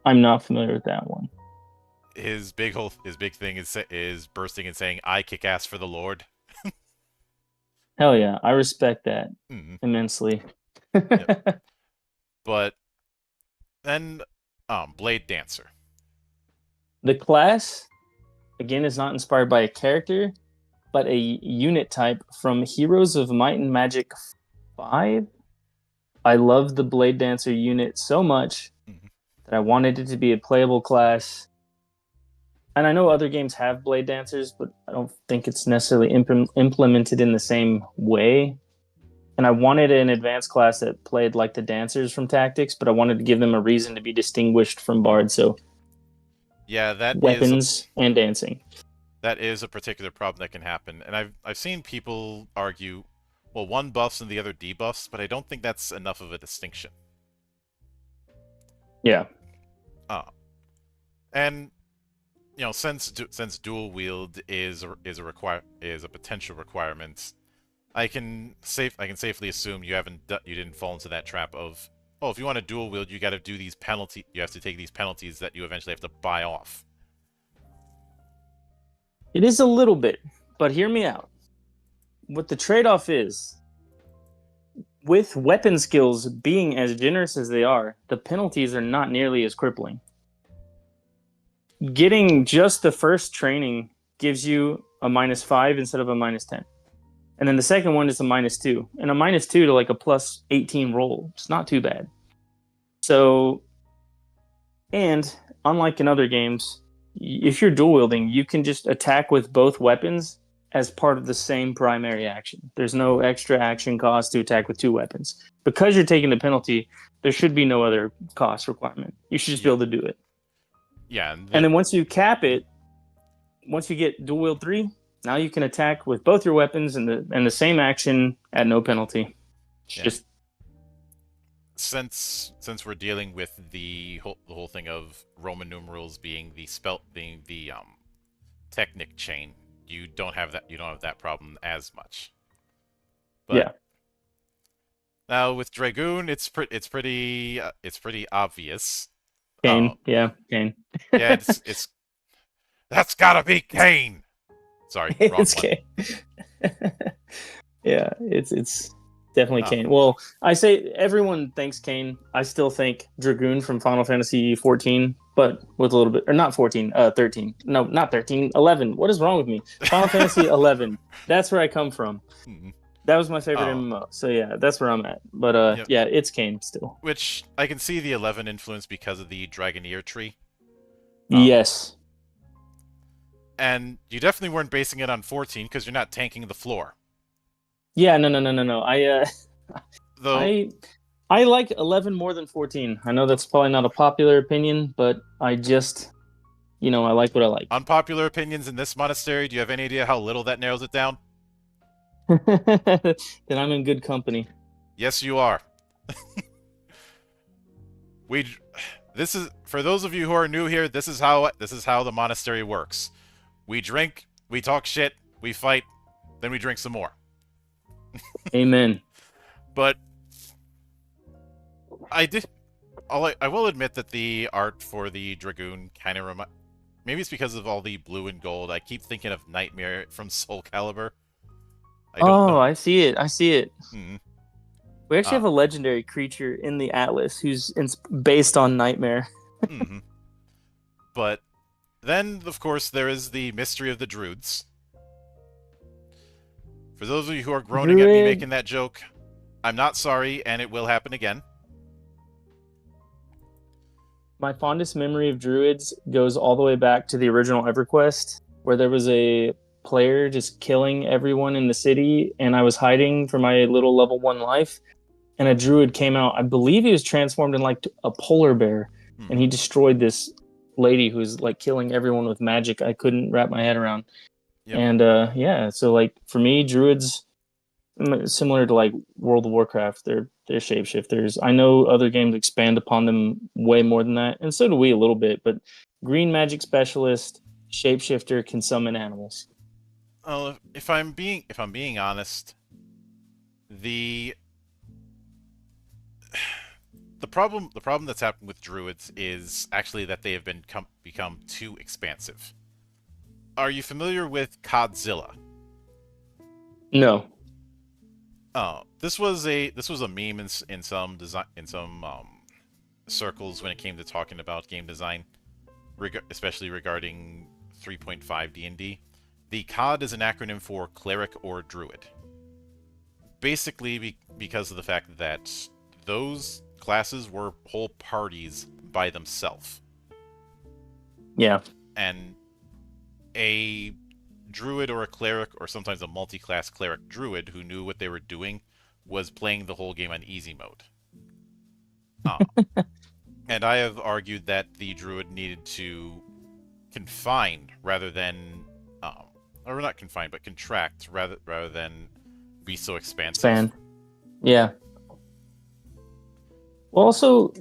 I'm not familiar with that one. his big thing is bursting and saying, "I kick ass for the Lord." Hell yeah, I respect that Mm, immensely. yep. But then, Blade Dancer. The class, again, is not inspired by a character, but a unit type from Heroes of Might and Magic 5. I love the Blade Dancer unit so much Mm, that I wanted it to be a playable class. And I know other games have Blade Dancers, but I don't think it's necessarily implemented in the same way. And I wanted an advanced class that played like the dancers from Tactics, but I wanted to give them a reason to be distinguished from Bard. So yeah, weapons and dancing. that is a particular problem that can happen, and I've seen people argue, well, one buffs and the other debuffs, but I don't think that's enough of a distinction. Yeah. Uh, and since dual wield is a potential requirement, I can safely assume you didn't fall into that trap of, oh, if you want to dual wield, you got to do these penalty you have to take these penalties that you eventually have to buy off. It is a little bit, but hear me out. What the trade off is with weapon skills being as generous as they are, the penalties are not nearly as crippling. Getting just the first training gives you a -5 instead of a -10. And then the second one is a -2. And a -2 to like a +18 roll. It's not too bad. So, and unlike in other games, if you're dual wielding, you can just attack with both weapons as part of the same primary action. There's no extra action cost to attack with two weapons. Because you're taking the penalty, there should be no other cost requirement. You should just be able to do it. Yeah, and then once you cap it, once you get dual wield 3, now you can attack with both your weapons and the same action at no penalty. Yeah. Just since we're dealing with the whole thing of Roman numerals being the technic chain, you don't have that problem as much. But yeah. now with Dragoon, it's pretty obvious. Kane. Yeah, Kane. Yeah, it's that's gotta be Kane. Sorry, wrong It's one. Kane. Yeah, it's Definitely Oh, Kane. Well, I say everyone thinks Kane. I still think Dragoon from Final Fantasy 14, but with a little bit, or not 14, 13. No, not 13, 11. What is wrong with me? Final Fantasy 11. That's where I come from. mhm. That was my favorite Oh, MMO. So yeah, that's where I'm at. But yep. yeah, it's Kane still. Which I can see the 11 influence because of the Dragoneer tree. Um, Yes. and you definitely weren't basing it on 14 because you're not tanking the floor. Yeah, no. Though, I I like 11 more than 14. I know that's probably not a popular opinion, but I just, I like what I like. unpopular opinions in this monastery, do you have any idea how little that narrows it down? Then I'm in good company. Yes, you are. we this is for those of you who are new here, this is how the monastery works. We drink, we talk shit, we fight, then we drink some more. Amen. But I will admit that the art for the Dragoon kind of maybe it's because of all the blue and gold. I keep thinking of Nightmare from Soul Calibur. I don't Oh, know. I see it. I see it. Hmm. We actually have a legendary creature in the Atlas who's based on Nightmare. Hmm. But then, of course, there is the mystery of the Druids. For those of you who are groaning at me Druid. making that joke, I'm not sorry, and it will happen again. My fondest memory of Druids goes all the way back to the original EverQuest, where there was a player just killing everyone in the city, and I was hiding for my little level 1 life, and a Druid came out. I believe he was transformed in like a polar bear, and he destroyed this lady who's like killing everyone with magic I couldn't wrap my head around. Yep. And yeah, so like for me, Druids, similar to like World of Warcraft, they're shapeshifters. I know other games expand upon them way more than that, and so do we a little bit. But green magic specialist, shapeshifter, can summon animals. Well, if I'm being honest, the problem that's happened with Druids is actually that they have become too expansive. Are you familiar with Codzilla? No. Oh, this was a meme in some circles when it came to talking about game design, especially regarding 3.5 D&D. The COD is an acronym for Cleric or Druid. Basically, because of the fact that those classes were whole parties by themselves. Yeah. And a druid or a cleric, or sometimes a multi-class cleric druid who knew what they were doing, was playing the whole game on easy mode. And I have argued that the druid needed to confine rather than, or not confine, but contract rather than be so expansive. Expand. Yeah. Well, also,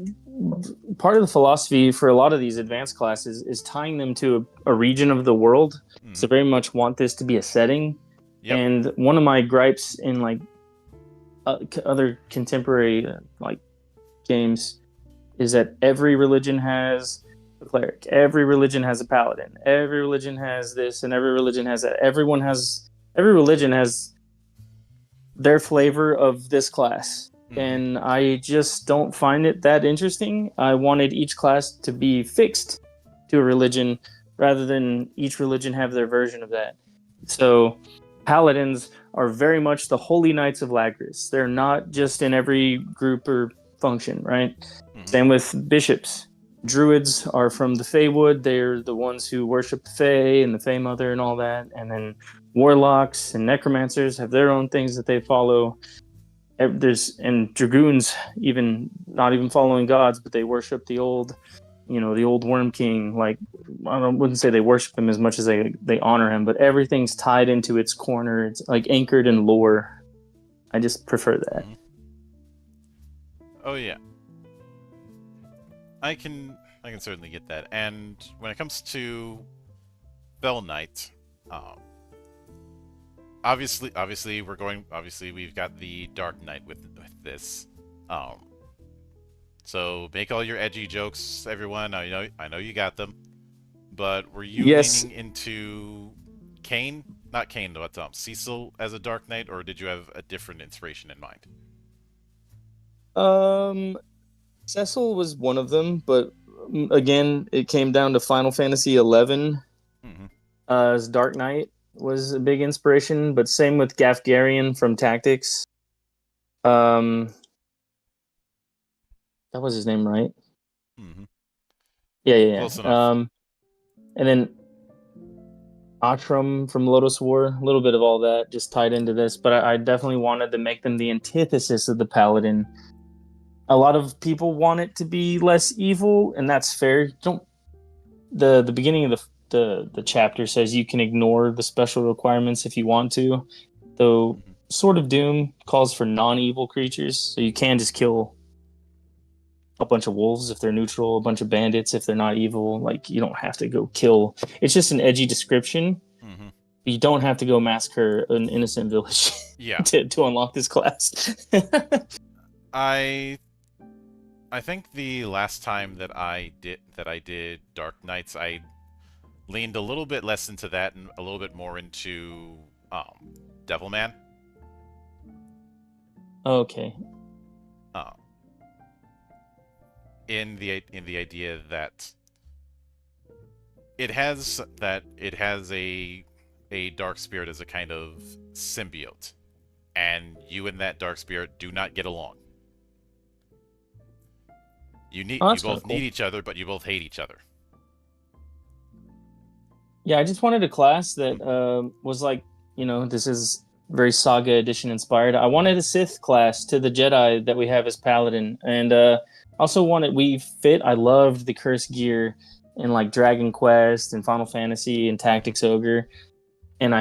part of the philosophy for a lot of these advanced classes is tying them to a region of the world. So very much want this to be a setting. Yep. And one of my gripes in like other contemporary like games is that every religion has a cleric, every religion has a paladin, every religion has this, and every religion has that. Every religion has their flavor of this class. And I just don't find it that interesting. I wanted each class to be fixed to a religion rather than each religion have their version of that. So paladins are very much the holy knights of Lagris. They're not just in every group or function, right? Same with bishops. Druids are from the Feywood. They're the ones who worship the Fey and the Fey Mother and all that. And then warlocks and necromancers have their own things that they follow. And dragoons even not even following gods, but they worship the old Worm King. Like wouldn't say they worship him as much as they honor him, but everything's tied into its corner. It's like anchored in lore. I just prefer that. Oh yeah, I can certainly get that. And when it comes to Fell Knight, obviously we've got the Dark Knight with this. So make all your edgy jokes, everyone. I know you got them. But were you leaning into Kane not Kane, but Cecil as a Dark Knight, or did you have a different inspiration in mind? Cecil was one of them, but again, it came down to Final Fantasy 11. Mm-hmm. As Dark Knight was a big inspiration, but same with Gafgarian from Tactics. That was his name, right? Mm-hmm. Yeah. Close enough. And then Atrum from Lotus War, a little bit of all that just tied into this, but I definitely wanted to make them the antithesis of the Paladin. A lot of people want it to be less evil, and that's fair. The beginning of the chapter says you can ignore the special requirements if you want to, though Mm-hmm. Sword of Doom calls for non-evil creatures, so you can just kill a bunch of wolves if they're neutral, a bunch of bandits if they're not evil. Like, you don't have to go kill. It's just an edgy description. Mm-hmm. You don't have to go massacre an innocent village Yeah. to unlock this class. I think the last time that I did Dark Knights, I leaned a little bit less into that and a little bit more into Devilman. Okay. In the idea that it has a dark spirit as a kind of symbiote, and you and that dark spirit do not get along. You both cool. need each other, but you both hate each other. Yeah, I just wanted a class that was like, this is very Saga Edition inspired. I wanted a Sith class to the Jedi that we have as Paladin, and also wanted I loved the curse gear in like Dragon Quest and Final Fantasy and Tactics Ogre, and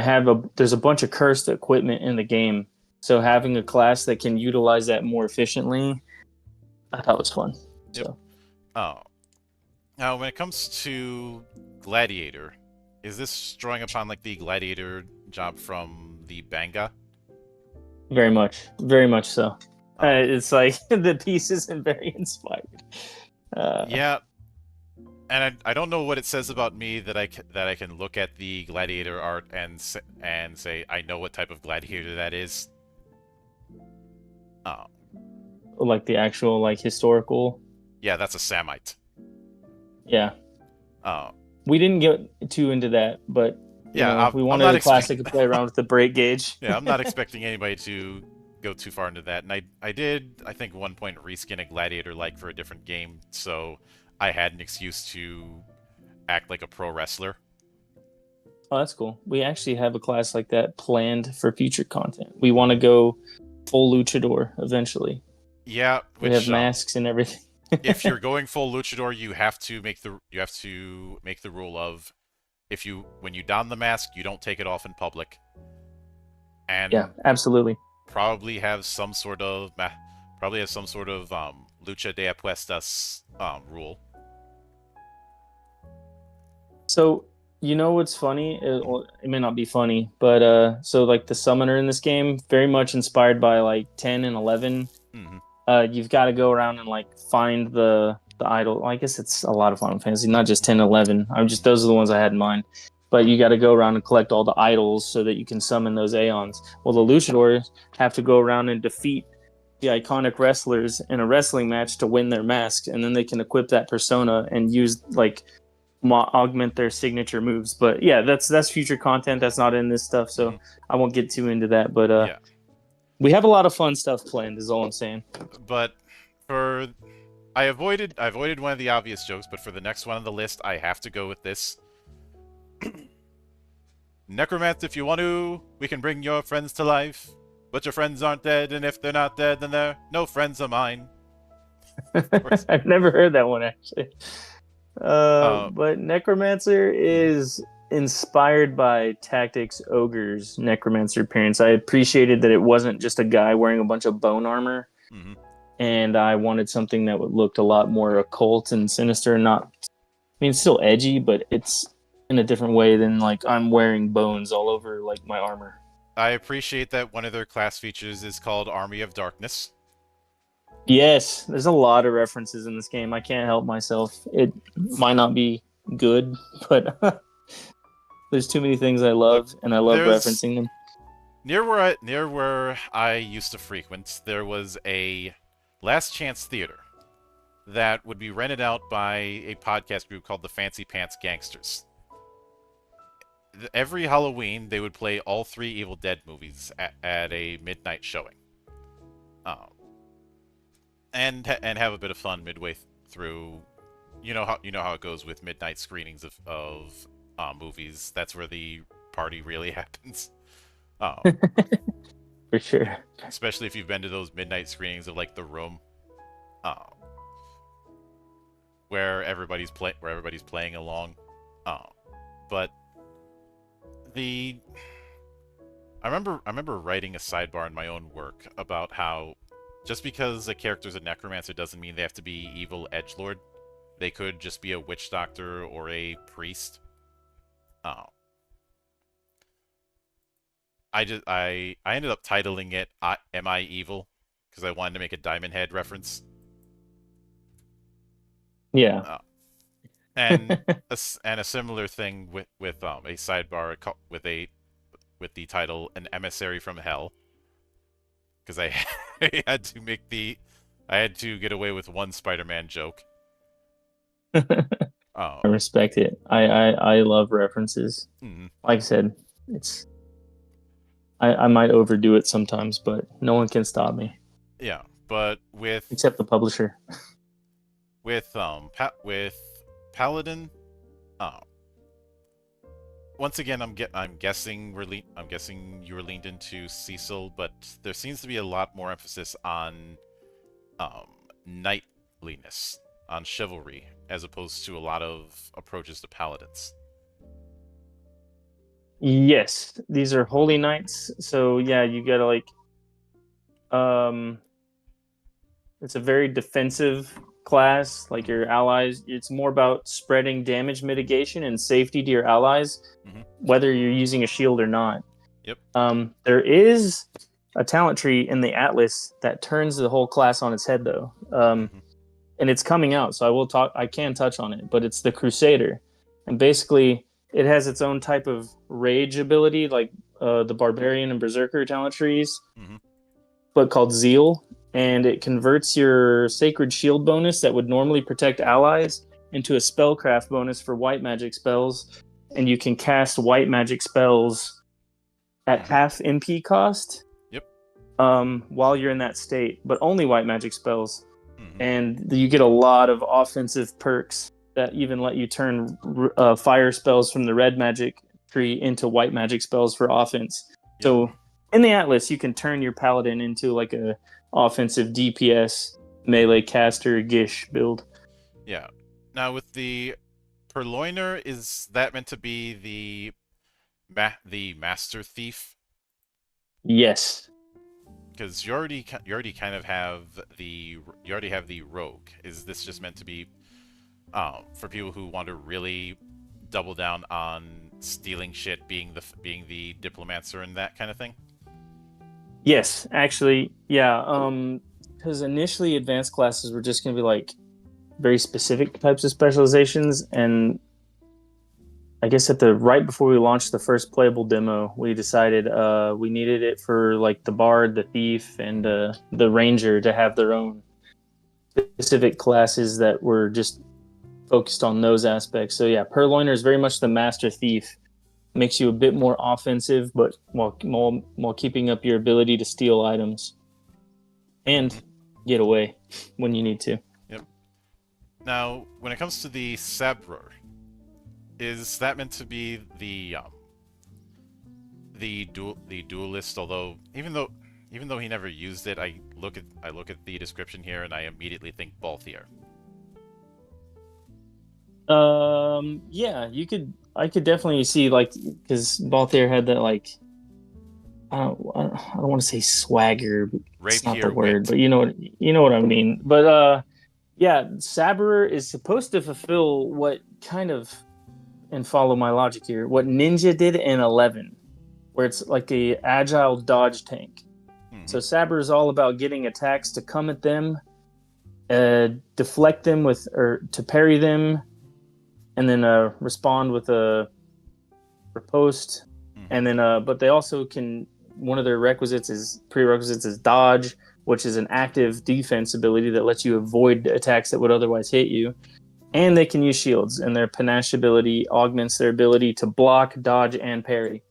there's a bunch of cursed equipment in the game, so having a class that can utilize that more efficiently, I thought was fun. Yep. So. Oh. Now, when it comes to Gladiator, is this drawing upon like the Gladiator job from the Banga? Very much so. It's like the piece isn't very inspired. Yeah, and I don't know what it says about me that I can look at the Gladiator art and say I know what type of Gladiator that is. Oh. Like the actual historical. Yeah, that's a Samite. Yeah. Oh. We didn't get too into that, but yeah, we wanted a class that could play around with the break gauge. Yeah, I'm not expecting anybody to go too far into that. And I did, I think, at one point reskin a Gladiator for a different game, so I had an excuse to act like a pro wrestler. Oh, that's cool. We actually have a class like that planned for future content. We want to go full luchador eventually. Yeah, we have masks and everything. If you're going full luchador, you have to make the rule of when you don the mask, you don't take it off in public. And yeah, absolutely. Probably have some sort of lucha de apuestas rule. So what's funny? It may not be funny, but so like the summoner in this game, very much inspired by like 10 and 11. Mm-hmm. You've got to go around and find the idol. I guess it's a lot of Final Fantasy, not just 10 and 11. Those are the ones I had in mind. But you got to go around and collect all the idols so that you can summon those Aeons. Well, the Luchadors have to go around and defeat the iconic wrestlers in a wrestling match to win their masks, and then they can equip that persona and use augment their signature moves. But yeah, that's future content. That's not in this stuff, so I won't get too into that. But yeah. We have a lot of fun stuff planned, is all I'm saying. But I avoided one of the obvious jokes, but for the next one on the list, I have to go with this. Necromancer, if you want to, we can bring your friends to life. But your friends aren't dead, and if they're not dead, then they're no friends of mine. I've never heard that one, actually. But Necromancer is inspired by Tactics Ogre's Necromancer appearance. I appreciated that it wasn't just a guy wearing a bunch of bone armor, and I wanted something that looked a lot more occult and sinister. It's still edgy, but it's in a different way than I'm wearing bones all over my armor. I appreciate that one of their class features is called Army of Darkness. Yes, there's a lot of references in this game. I can't help myself. It might not be good, but There's too many things I love, and I love referencing them. Near where I used to frequent, there was a Last Chance Theater that would be rented out by a podcast group called the Fancy Pants Gangsters. Every Halloween, they would play all 3 Evil Dead movies at a midnight showing, and have a bit of fun midway through. You know how it goes with midnight screenings of movies. That's where the party really happens. For sure. Especially if you've been to those midnight screenings of like The Room, where everybody's playing along. But I remember writing a sidebar in my own work about how just because a character's a necromancer doesn't mean they have to be evil edgelord. They could just be a witch doctor or a priest. I ended up titling it "Am I Evil?" because I wanted to make a Diamond Head reference. Yeah. And a similar thing with a sidebar with the title "An Emissary from Hell," because I had to get away with one Spider-Man joke. I respect it. I love references. Mm-hmm. Like I said, I might overdo it sometimes, but no one can stop me. Yeah, but except the publisher. With Paladin, once again, I'm guessing you were leaned into Cecil, but there seems to be a lot more emphasis on knightliness, on chivalry, as opposed to a lot of approaches to paladins. Yes, these are holy knights, so yeah, you gotta like, it's a very defensive class. Like your allies, it's more about spreading damage mitigation and safety to your allies, whether you're using a shield or not. Yep. There is a talent tree in the Atlas that turns the whole class on its head, though, and it's coming out. So I can touch on it, but it's the Crusader, and basically it has its own type of rage ability, like the Barbarian and Berserker talent trees, but called Zeal. And it converts your Sacred Shield bonus that would normally protect allies into a Spellcraft bonus for white magic spells. And you can cast white magic spells at half MP cost. Yep. While you're in that state, but only white magic spells. And you get a lot of offensive perks that even let you turn fire spells from the red magic tree into white magic spells for offense. Yep. So in the Atlas, you can turn your Paladin into like a offensive DPS melee caster Gish build. Yeah. Now with the Purloiner, is that meant to be the Master Thief? Yes. Because you already kind of have the Rogue. Is this just meant to be for people who want to really double down on stealing shit, being the Diplomancer and that kind of thing? Yes, actually, yeah. Because initially advanced classes were just going to be like very specific types of specializations, and I guess right before we launched the first playable demo, we decided we needed it for like the Bard, the Thief, and the Ranger to have their own specific classes that were just focused on those aspects. So yeah, Purloiner is very much the Master Thief. Makes you a bit more offensive, but while keeping up your ability to steal items and get away when you need to. Yep. Now, when it comes to the Sabrur, is that meant to be the duelist? Although even though he never used it, I look at the description here and I immediately think Balthier. Yeah, I could definitely see, like, because Balthier had that, like, I don't want to say swagger, it's not the word, but you know what I mean. But yeah, Sabrur is supposed to fulfill what kind of, and follow my logic here, what Ninja did in 11, where it's like a agile dodge tank. So Sabrur is all about getting attacks to come at them, deflect them or to parry them, and then respond with a riposte, and then but they also can. One of their prerequisites is dodge, which is an active defense ability that lets you avoid attacks that would otherwise hit you. And they can use shields, and their panache ability augments their ability to block, dodge, and parry.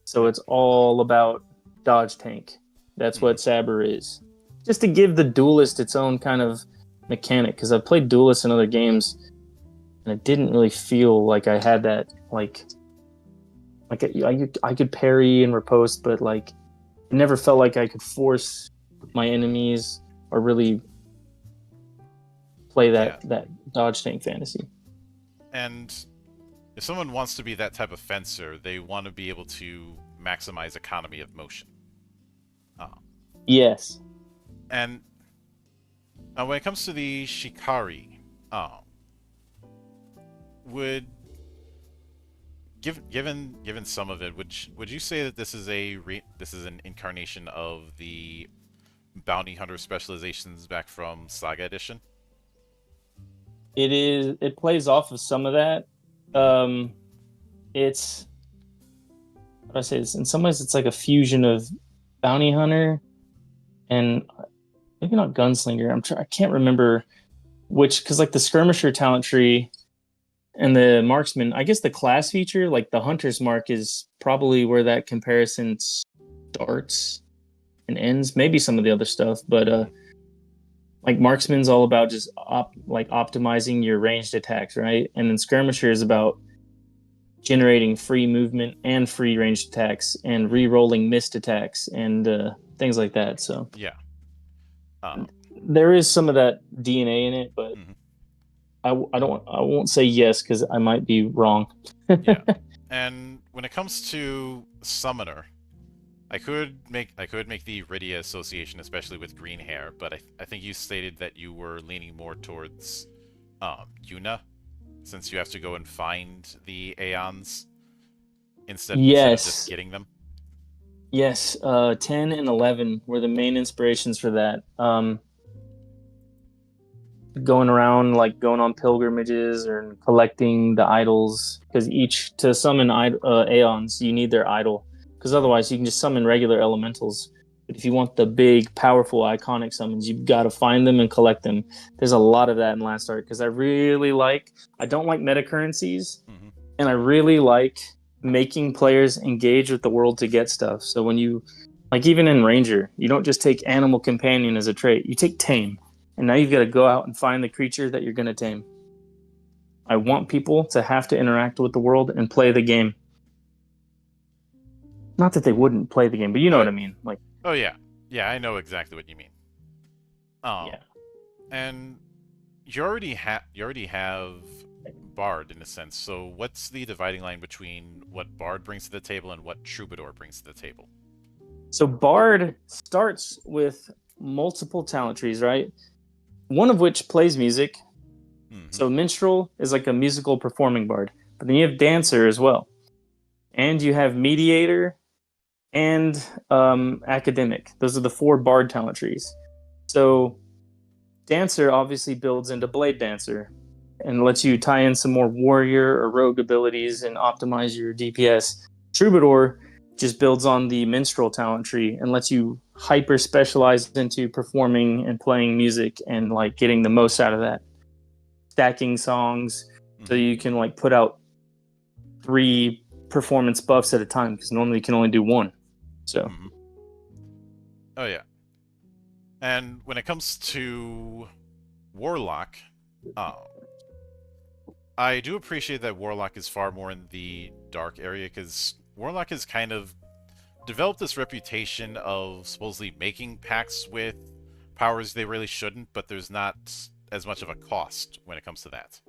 So it's all about dodge tank. That's what Saber is. Just to give the duelist its own kind of mechanic, because I've played duelists in other games, and it didn't really feel like I had that, like I could parry and riposte, but like it never felt like I could force my enemies or really play that dodge tank fantasy. And if someone wants to be that type of fencer, they want to be able to maximize economy of motion. Yes. And when it comes to the Shikari, given some of it, would you say that this is an incarnation of the bounty hunter specializations back from Saga Edition? It is. It plays off of some of that. It's. What do I say? In some ways, it's like a fusion of bounty hunter and maybe not gunslinger. I can't remember which, because like the skirmisher talent tree and the marksman, I guess the class feature, like the hunter's mark, is probably where that comparison starts and ends. Maybe some of the other stuff, but like marksman's all about just optimizing your ranged attacks, right? And then skirmisher is about generating free movement and free ranged attacks and re-rolling missed attacks and things like that. So yeah, there is some of that DNA in it, but I won't say yes because I might be wrong. Yeah, and when it comes to summoner, I could make the Rydia association, especially with green hair, but I think you stated that you were leaning more towards Yuna, since you have to go and find the Aeons instead of just getting them. Yes, 10 and 11 were the main inspirations for that. Going around, like going on pilgrimages or collecting the idols, because to summon Aeons, you need their idol, because otherwise you can just summon regular elementals. But if you want the big, powerful, iconic summons, you've got to find them and collect them. There's a lot of that in Last Ark, because I don't like meta currencies, and I really like making players engage with the world to get stuff. So when you, like even in Ranger, you don't just take Animal Companion as a trait, you take Tame. And now you've got to go out and find the creature that you're going to tame. I want people to have to interact with the world and play the game. Not that they wouldn't play the game, but you know what I mean. Like, oh yeah, I know exactly what you mean. Yeah. And you already have Bard in a sense. So what's the dividing line between what Bard brings to the table and what Troubadour brings to the table? So Bard starts with multiple talent trees, right? One of which plays music. So Minstrel is like a musical performing bard. But then you have Dancer as well. And you have Mediator and Academic. Those are the 4 bard talent trees. So Dancer obviously builds into Blade Dancer and lets you tie in some more warrior or rogue abilities and optimize your DPS. Troubadour just builds on the Minstrel talent tree and lets you hyper specialize into performing and playing music and like getting the most out of that. Stacking songs so you can like put out 3 performance buffs at a time, because normally you can only do 1. So oh yeah. And when it comes to Warlock, I do appreciate that Warlock is far more in the dark area, because Warlock has kind of developed this reputation of supposedly making pacts with powers they really shouldn't, but there's not as much of a cost when it comes to that.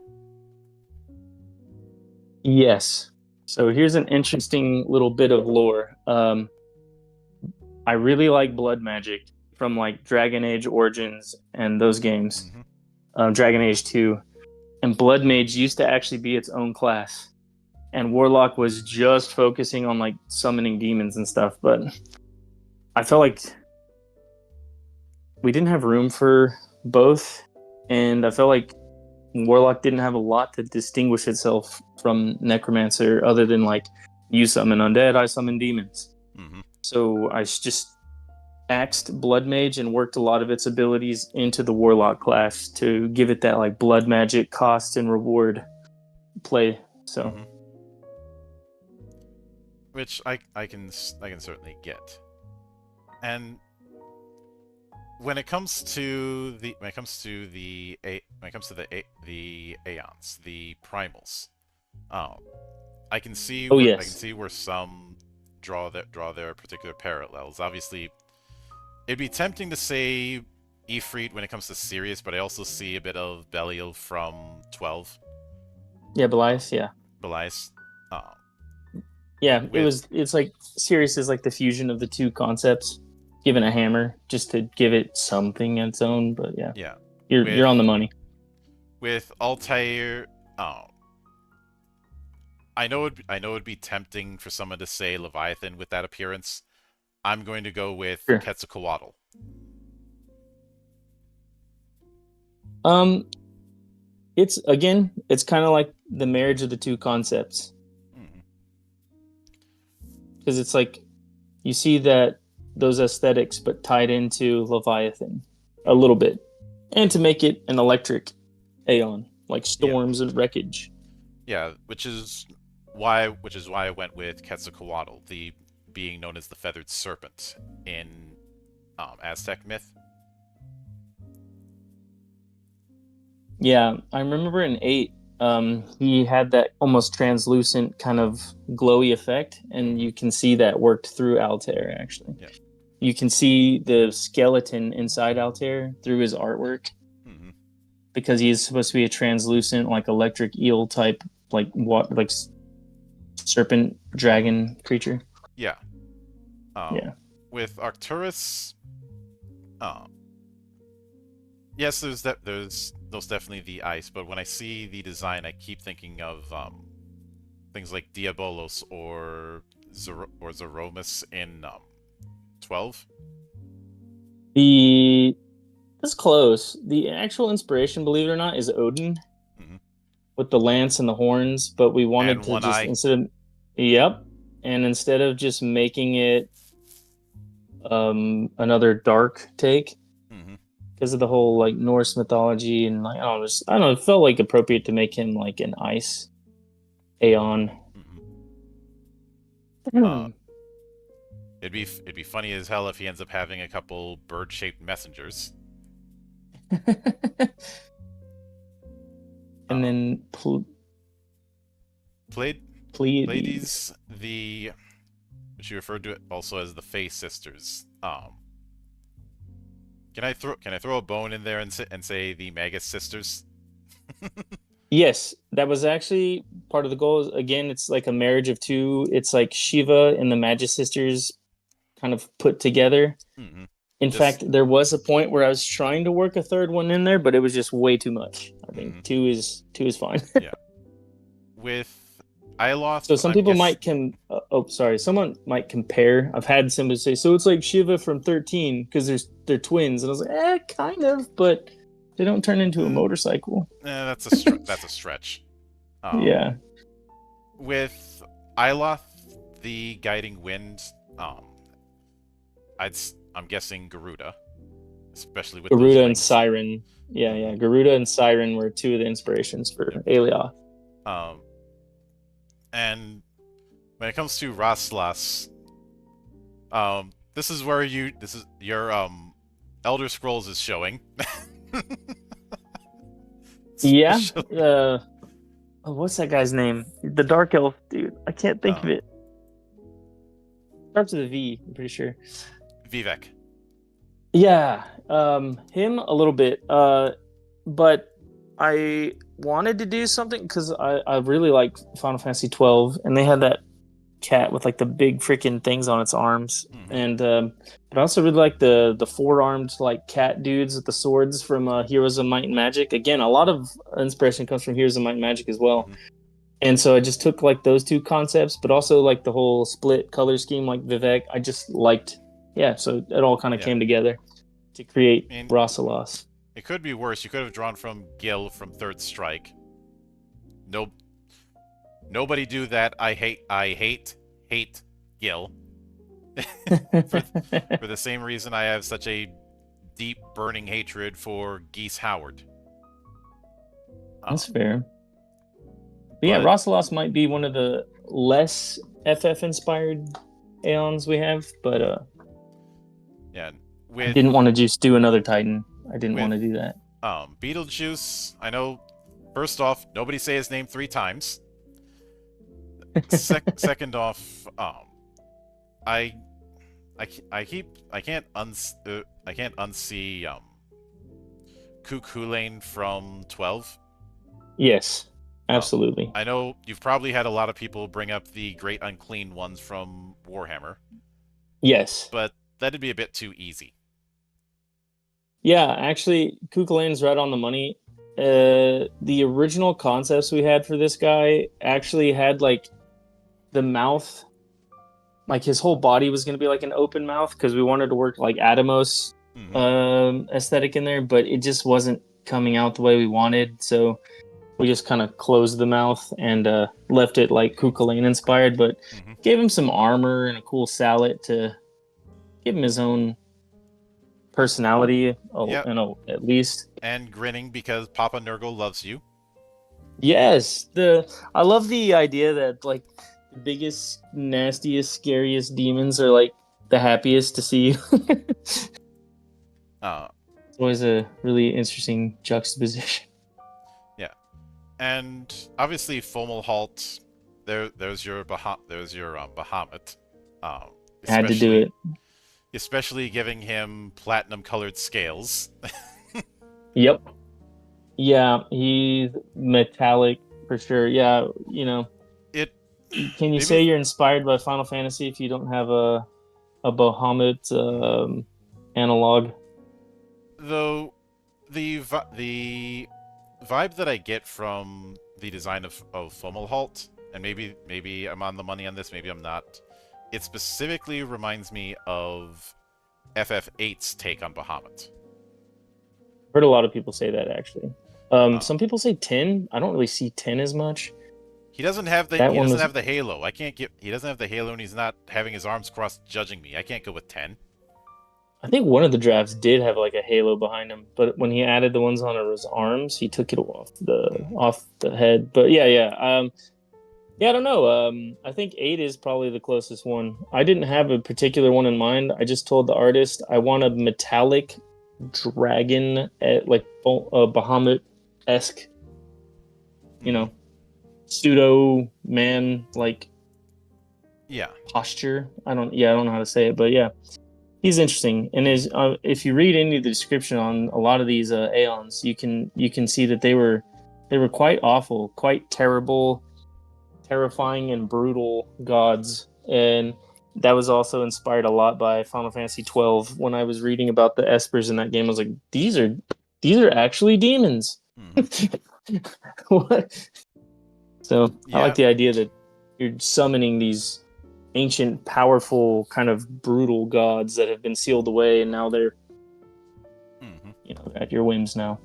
Yes. So here's an interesting little bit of lore. I really like blood magic from like Dragon Age Origins and those games. Dragon Age 2. And Blood Mage used to actually be its own class. And Warlock was just focusing on like summoning demons and stuff, but I felt like we didn't have room for both, and I felt like Warlock didn't have a lot to distinguish itself from Necromancer other than like You summon undead, I summon demons. Mm-hmm. So I just axed Blood Mage and worked a lot of its abilities into the Warlock class to give it that like blood magic cost and reward play. So, Mm-hmm. Which I can certainly get. And when it comes to the Aeons, the primals, I can see oh I can yes, see where some draw their particular parallels. Obviously, it'd be tempting to say Ifrit when it comes to Sirius, but I also see a bit of Belial from 12. yeah, Belias, yeah. Belias. Yeah, With it's like Sirius is like the fusion of the two concepts, given a hammer just to give it something its own. But yeah, yeah, you're on the money. with Altair. I know it'd be tempting for someone to say Leviathan with that appearance. I'm going to go with Sure. Quetzalcoatl. It's kind of like the marriage of the two concepts, Mm-hmm. because it's like you see that those aesthetics, but tied into Leviathan a little bit, and to make it an electric Aeon, like storms and wreckage. Yeah, which is why I went with Quetzalcoatl, the being known as the feathered serpent in Aztec myth. Yeah, I remember in 8, he had that almost translucent kind of glowy effect, and you can see that worked through Altair, actually. Yeah. You can see the skeleton inside Altair through his artwork, Mm-hmm. because he's supposed to be a translucent, like electric eel type, like what, like serpent dragon creature. Yeah. Yeah. With Arcturus, yes, there's definitely the ice, but when I see the design, I keep thinking of things like Diabolos or Zeromus in 12. That's close. The actual inspiration, believe it or not, is Odin, Mm-hmm. with the lance and the horns, but we wanted And to one just eye. instead of just making it another dark take, Mm-hmm. because of the whole like Norse mythology, and like I don't know, it felt like appropriate to make him like an ice Aeon. Mm-hmm. It'd be funny as hell if he ends up having a couple bird-shaped messengers. And then Pleiades, which you referred to also as the Fae Sisters. Can I throw a bone in there and say the Magus Sisters? Yes, that was actually part of the goal. Again, it's like a marriage of two. It's like Shiva and the Magus Sisters kind of put together. Mm-hmm. In fact, there was a point where I was trying to work a third one in there, but it was just way too much. I think two is fine. Yeah. With Iloth, So some people might someone might compare. I've had somebody say, so it's like Shiva from 13 because they're twins, and I was like, kind of, but they don't turn into a motorcycle. That's a stretch. Yeah. With Iloth, the guiding wind, I'm guessing Garuda, especially with Garuda those and wings. Siren. Yeah. Garuda and Siren were two of the inspirations for Alioth. And when it comes to Raslas, this is your Elder Scrolls is showing. Yeah. What's that guy's name? The Dark Elf dude. I can't think of it. Starts with a V, I'm pretty sure. Vivek. Yeah. Him a little bit. But I wanted to do something because I really like Final Fantasy 12, and they had that cat with like the big freaking things on its arms, and but I also really like the four-armed like cat dudes with the swords from Heroes of Might and Magic. Again, a lot of inspiration comes from Heroes of Might and Magic as well. And so I just took like those two concepts, but also like the whole split color scheme like Vivek. I just liked, so it all kind of came together to create Rassalas. It could be worse. You could have drawn from Gil from Third Strike. Nobody do that. I hate hate Gil. For the same reason I have such a deep, burning hatred for Geese Howard. That's fair. But yeah, Rosalos might be one of the less FF-inspired Aeons we have, but yeah, I didn't want to just do another Titan. I didn't want to do that. Beetlejuice, I know, first off, nobody say his name 3 times. Second off, I can't unsee Cuckoo Lane from 12. Yes, absolutely. I know you've probably had a lot of people bring up the Great Unclean Ones from Warhammer. Yes. But that'd be a bit too easy. Yeah, actually, Cuckoo Lane's right on the money. The original concepts we had for this guy actually had, like, the mouth, like his whole body was going to be like an open mouth because we wanted to work like Atomos aesthetic in there, but it just wasn't coming out the way we wanted, so we just kind of closed the mouth and left it like Cuckoo Lane inspired, but gave him some armor and a cool sallet to give him his own personality, at least. And grinning because Papa Nurgle loves you. Yes, I love the idea that like the biggest, nastiest, scariest demons are like the happiest to see you. It's always a really interesting juxtaposition. Yeah, and obviously Fomalhaut. There's your Bahamut. Had to do it. Especially giving him platinum-colored scales. Yep. Yeah, he's metallic for sure. Yeah, you know. Can you say you're inspired by Final Fantasy if you don't have a Bahamut analog? Though the vibe that I get from the design of Fomalhaut, and maybe I'm on the money on this, maybe I'm not. It specifically reminds me of FF8's take on Bahamut. Heard a lot of people say that actually. Some people say 10. I don't really see 10 as much. He doesn't have the have the halo. He doesn't have the halo, and he's not having his arms crossed judging me. I can't go with 10. I think one of the drafts did have like a halo behind him, but when he added the ones on his arms, he took it off the head. But yeah, I don't know. I think 8 is probably the closest one. I didn't have a particular one in mind. I just told the artist I want a metallic dragon, like Bahamut-esque, pseudo man like posture. I don't know how to say it, but yeah, he's interesting. And if you read any of the description on a lot of these Aeons, you can see that they were quite awful, quite terrible, terrifying and brutal gods. And that was also inspired a lot by Final Fantasy 12. When I was reading about the Espers in that game, I was like, these are actually demons. What? So yeah. I like the idea that you're summoning these ancient, powerful, kind of brutal gods that have been sealed away, and now they're at your whims now.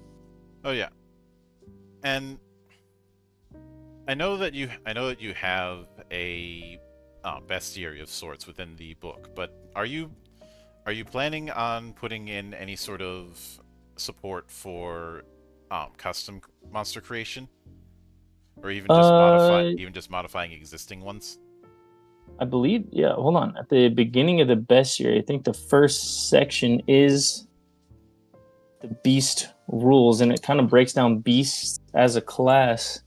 Oh yeah, and I know that you have a bestiary of sorts within the book, but are you planning on putting in any sort of support for custom monster creation, or even just modifying existing ones? I believe, yeah. Hold on. At the beginning of the bestiary, I think the first section is the beast rules, and it kind of breaks down beasts as a class,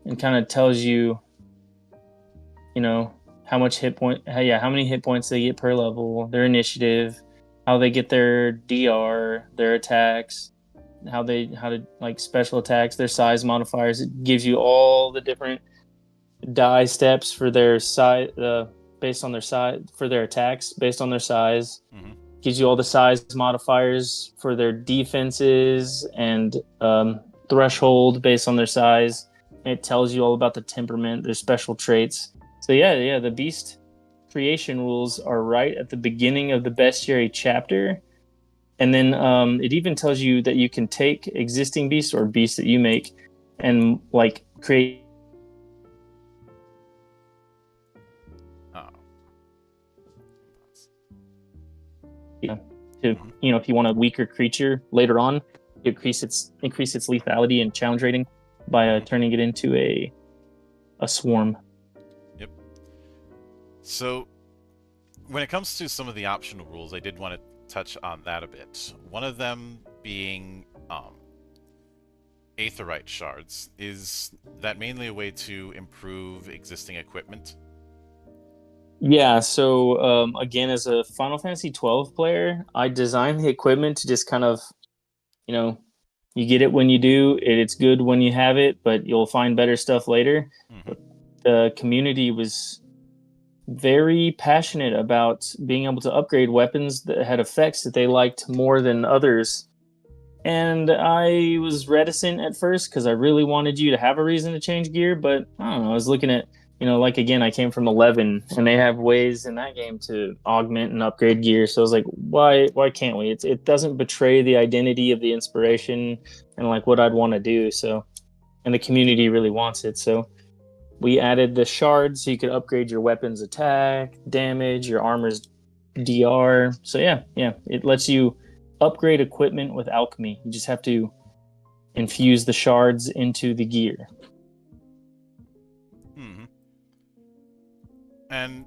and kind of tells you, how many hit points they get per level, their initiative, how they get their DR, their attacks, how to like special attacks, their size modifiers. It gives you all the different die steps for their size, based on their size, for their attacks based on their size. Gives you all the size modifiers for their defenses and threshold based on their size. And it tells you all about the temperament, their special traits. So yeah, the beast creation rules are right at the beginning of the bestiary chapter. And then it even tells you that you can take existing beasts or beasts that you make and like create to, if you want a weaker creature later on, increase its lethality and challenge rating by turning it into a swarm. Yep. So, when it comes to some of the optional rules, I did want to touch on that a bit. One of them being Aetheryte shards. Is that mainly a way to improve existing equipment? Yeah, so again, as a Final Fantasy 12 player, I designed the equipment to just kind of, you get it when you do, it's good when you have it, but you'll find better stuff later. But the community was very passionate about being able to upgrade weapons that had effects that they liked more than others. And I was reticent at first because I really wanted you to have a reason to change gear, but I don't know, I was looking at, again, I came from 11 and they have ways in that game to augment and upgrade gear. So I was like, why can't we? It doesn't betray the identity of the inspiration and like what I'd want to do. So, and the community really wants it. So we added the shards so you could upgrade your weapons attack, damage, your armor's DR. So yeah, it lets you upgrade equipment with alchemy. You just have to infuse the shards into the gear. And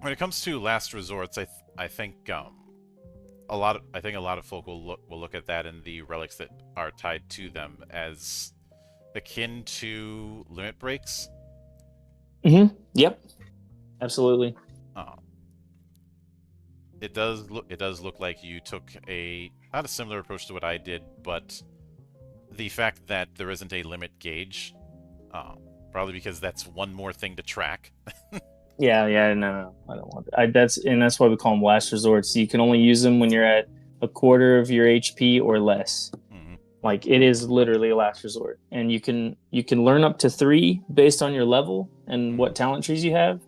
when it comes to last resorts, I think a lot of folk will look at that and the relics that are tied to them as akin to limit breaks. Yep. Absolutely. It does look like you took not a similar approach to what I did, but the fact that there isn't a limit gauge, probably because that's one more thing to track. No, I don't want that. That's why we call them last resorts. You can only use them when you're at a quarter of your HP or less. Like, it is literally a last resort, and you can learn up to 3 based on your level and what talent trees you have,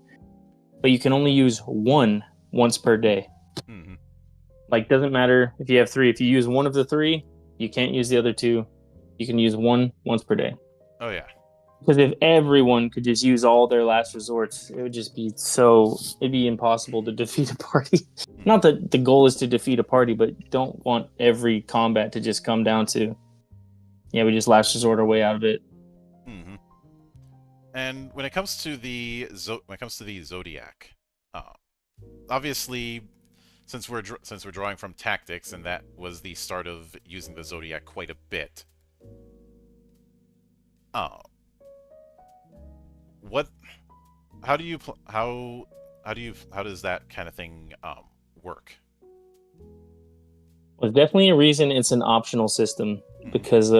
but you can only use 1 once per day. Like, doesn't matter if you have 3. If you use 1 of the 3, you can't use the other 2. You can use 1 once per day. Oh yeah. Because if everyone could just use all their last resorts, it would just be it'd be impossible to defeat a party. Not that the goal is to defeat a party, but you don't want every combat to just come down to, we just last resort our way out of it. And when it comes to the Zodiac, obviously, since we're drawing from tactics, and that was the start of using the Zodiac quite a bit. How does that kind of thing work? Well, definitely a reason it's an optional system, because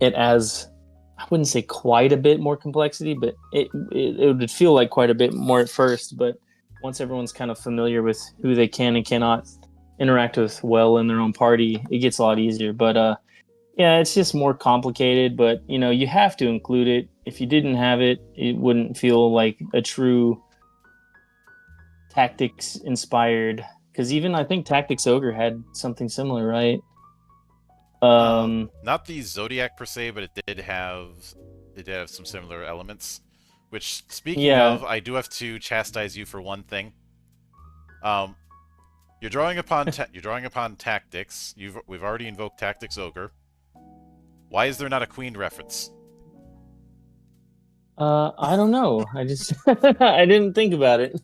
it has, I wouldn't say quite a bit more complexity, but it would feel like quite a bit more at first. But once everyone's kind of familiar with who they can and cannot interact with well in their own party, it gets a lot easier. But it's just more complicated, but you have to include it. If you didn't have it, it wouldn't feel like a true tactics inspired. Because even I think Tactics Ogre had something similar, right? Not the Zodiac per se, but it did have some similar elements. Which, speaking of, I do have to chastise you for one thing. You're drawing upon tactics. We've already invoked Tactics Ogre. Why is there not a Queen reference? I don't know. I just I didn't think about it.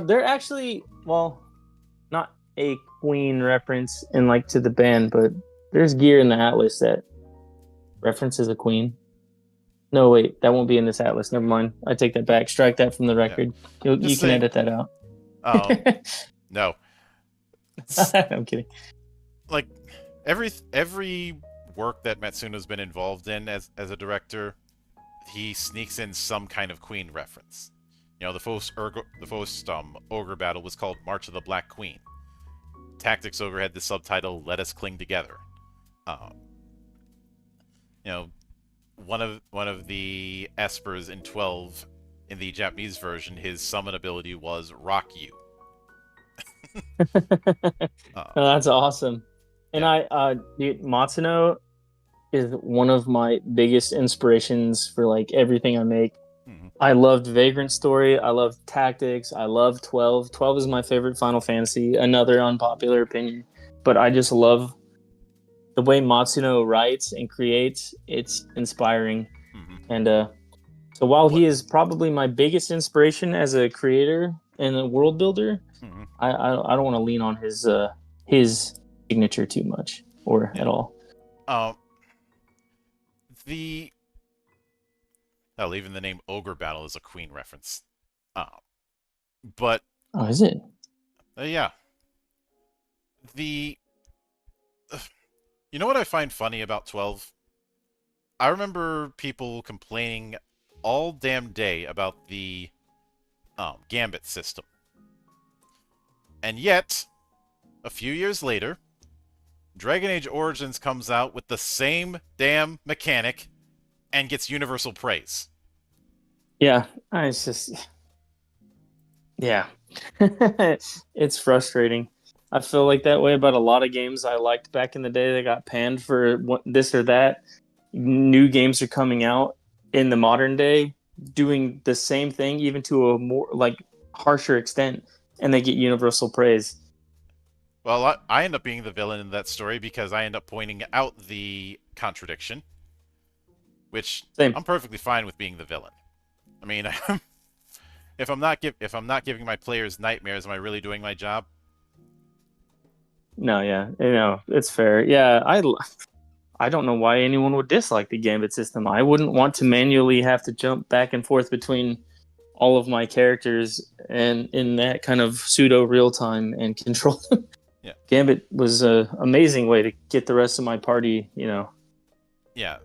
They're actually, not a Queen reference in to the band, but there's gear in the Atlas that references a Queen. No, wait, that won't be in this Atlas. Never mind. I take that back. Strike that from the record. You can edit that out. No. I'm kidding. Like, every work that Matsuno's been involved in as a director, he sneaks in some kind of Queen reference. The first Ogre battle was called March of the Black Queen. Tactics Ogre had the subtitle "Let Us Cling Together." One of the espers in 12 in the Japanese version, his summon ability was Rock You. That's awesome. And Matsuno is one of my biggest inspirations for everything I make. I loved Vagrant Story. I loved Tactics. I love 12. 12 is my favorite Final Fantasy. Another unpopular opinion, but I just love the way Matsuno writes and creates. It's inspiring. Hmm. And so while What? he is probably my biggest inspiration as a creator and a world builder, Hmm. I don't want to lean on his signature too much or Yeah. at all. Um, the hell, even the name Ogre Battle is a Queen reference. Uh, but Oh, is it? yeah, the you know what I find funny about 12? I remember people complaining all damn day about the Gambit system. And yet, a few years later, Dragon Age Origins comes out with the same damn mechanic and gets universal praise. Yeah, it's just yeah. It's frustrating. I feel like that way about a lot of games I liked back in the day that got panned for this or that. New games are coming out in the modern day doing the same thing, even to a more like harsher extent, and they get universal praise. Well, I end up being the villain in that story because I end up pointing out the contradiction, which Same. I'm perfectly fine with being the villain. I mean, if I'm not giving my players nightmares, am I really doing my job? No, yeah, it's fair. Yeah, I don't know why anyone would dislike the Gambit system. I wouldn't want to manually have to jump back and forth between all of my characters and in that kind of pseudo real time and control them. Yeah. Gambit was an amazing way to get the rest of my party, Yeah,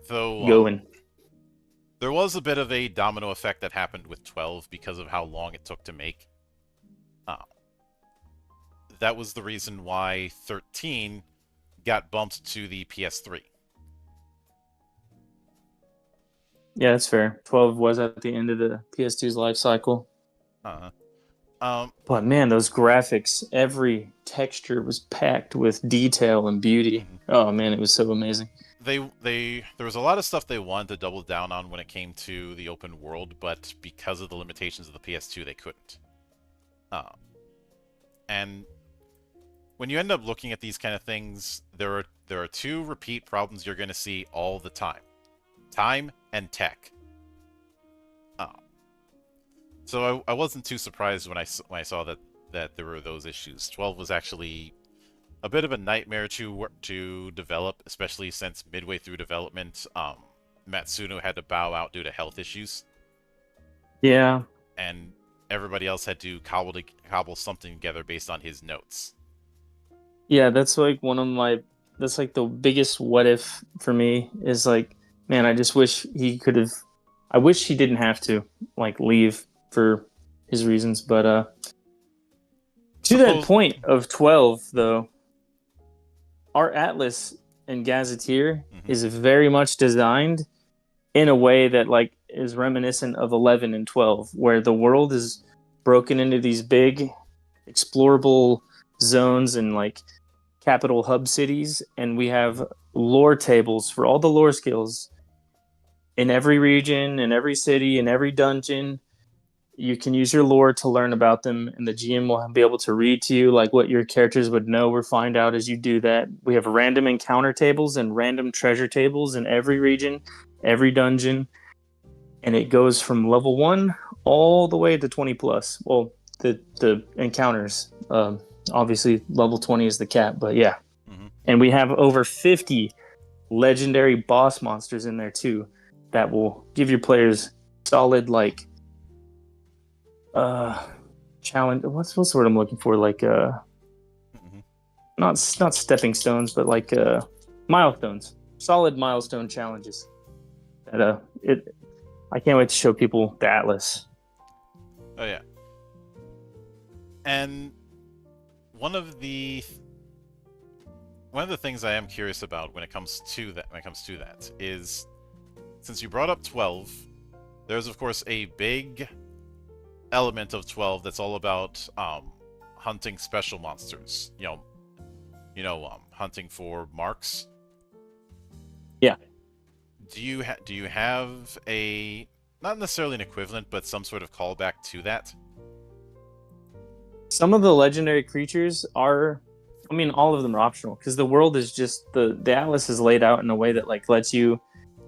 though going. there was a bit of a domino effect that happened with 12 because of how long it took to make. Uh, that was the reason why 13 got bumped to the PS3. Yeah, that's fair. 12 was at the end of the PS2's life cycle. Uh, But man, those graphics, every texture was packed with detail and beauty. mhm. Oh man, it was so amazing. There was a lot of stuff they wanted to double down on when it came to the open world, but because of the limitations of the PS2, they couldn't. And when you end up looking at these kind of things, there are two repeat problems you're going to see all the time: time and tech. So I wasn't too surprised when I saw that there were those issues. 12 was actually a bit of a nightmare to develop, especially since midway through development, Matsuno had to bow out due to health issues, Yeah, and everybody else had to cobble something together based on his notes. yeah, that's like that's like the biggest what if for me is like, man, I just wish he could have, I wish he didn't have to like leave for his reasons. But to that point of 12, though, our Atlas and Gazetteer is very much designed in a way that like is reminiscent of 11 and 12, where the world is broken into these big explorable zones and like capital hub cities, and we have lore tables for all the lore skills in every region, in every city, in every dungeon. You can use your lore to learn about them, and the GM will be able to read to you like what your characters would know or find out as you do that. We have random encounter tables and random treasure tables in every region, every dungeon, and it goes from level 1 all the way to 20 plus. Well, the encounters, obviously level 20 is the cap, but yeah. And we have over 50 legendary boss monsters in there too that will give your players solid like challenge. What's the word I'm looking for? Like not stepping stones, but like milestones. Solid milestone challenges. That I can't wait to show people the Atlas. Oh yeah. And one of the things I am curious about when it comes to that is, since you brought up 12, there's of course a big element of 12 that's all about hunting special monsters. Hunting for marks. Yeah. Do you have a not necessarily an equivalent, but some sort of callback to that. Some of the legendary creatures are, I mean, all of them are optional because the world is just the atlas is laid out in a way that like lets you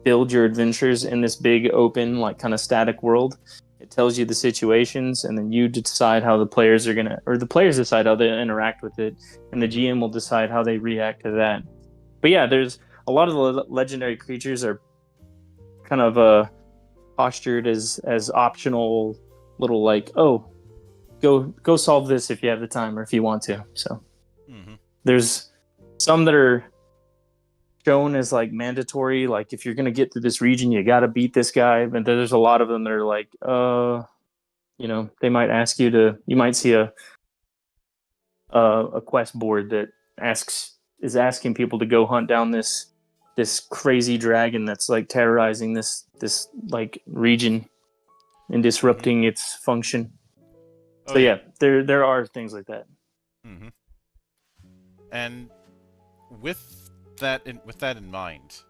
build your adventures in this big open like kind of static world. It tells you the situations, and then you decide how the players decide how they interact with it, and the GM will decide how they react to that. But yeah, there's a lot of the legendary creatures are kind of postured as optional little like, oh, go solve this if you have the time or if you want to. So there's some that are shown as like mandatory, like if you're gonna get to this region you gotta beat this guy, but there's a lot of them that are like they might ask you might see a quest board that is asking people to go hunt down this crazy dragon that's like terrorizing this like region and disrupting its function. So yeah, there are things like that. And with that in mind,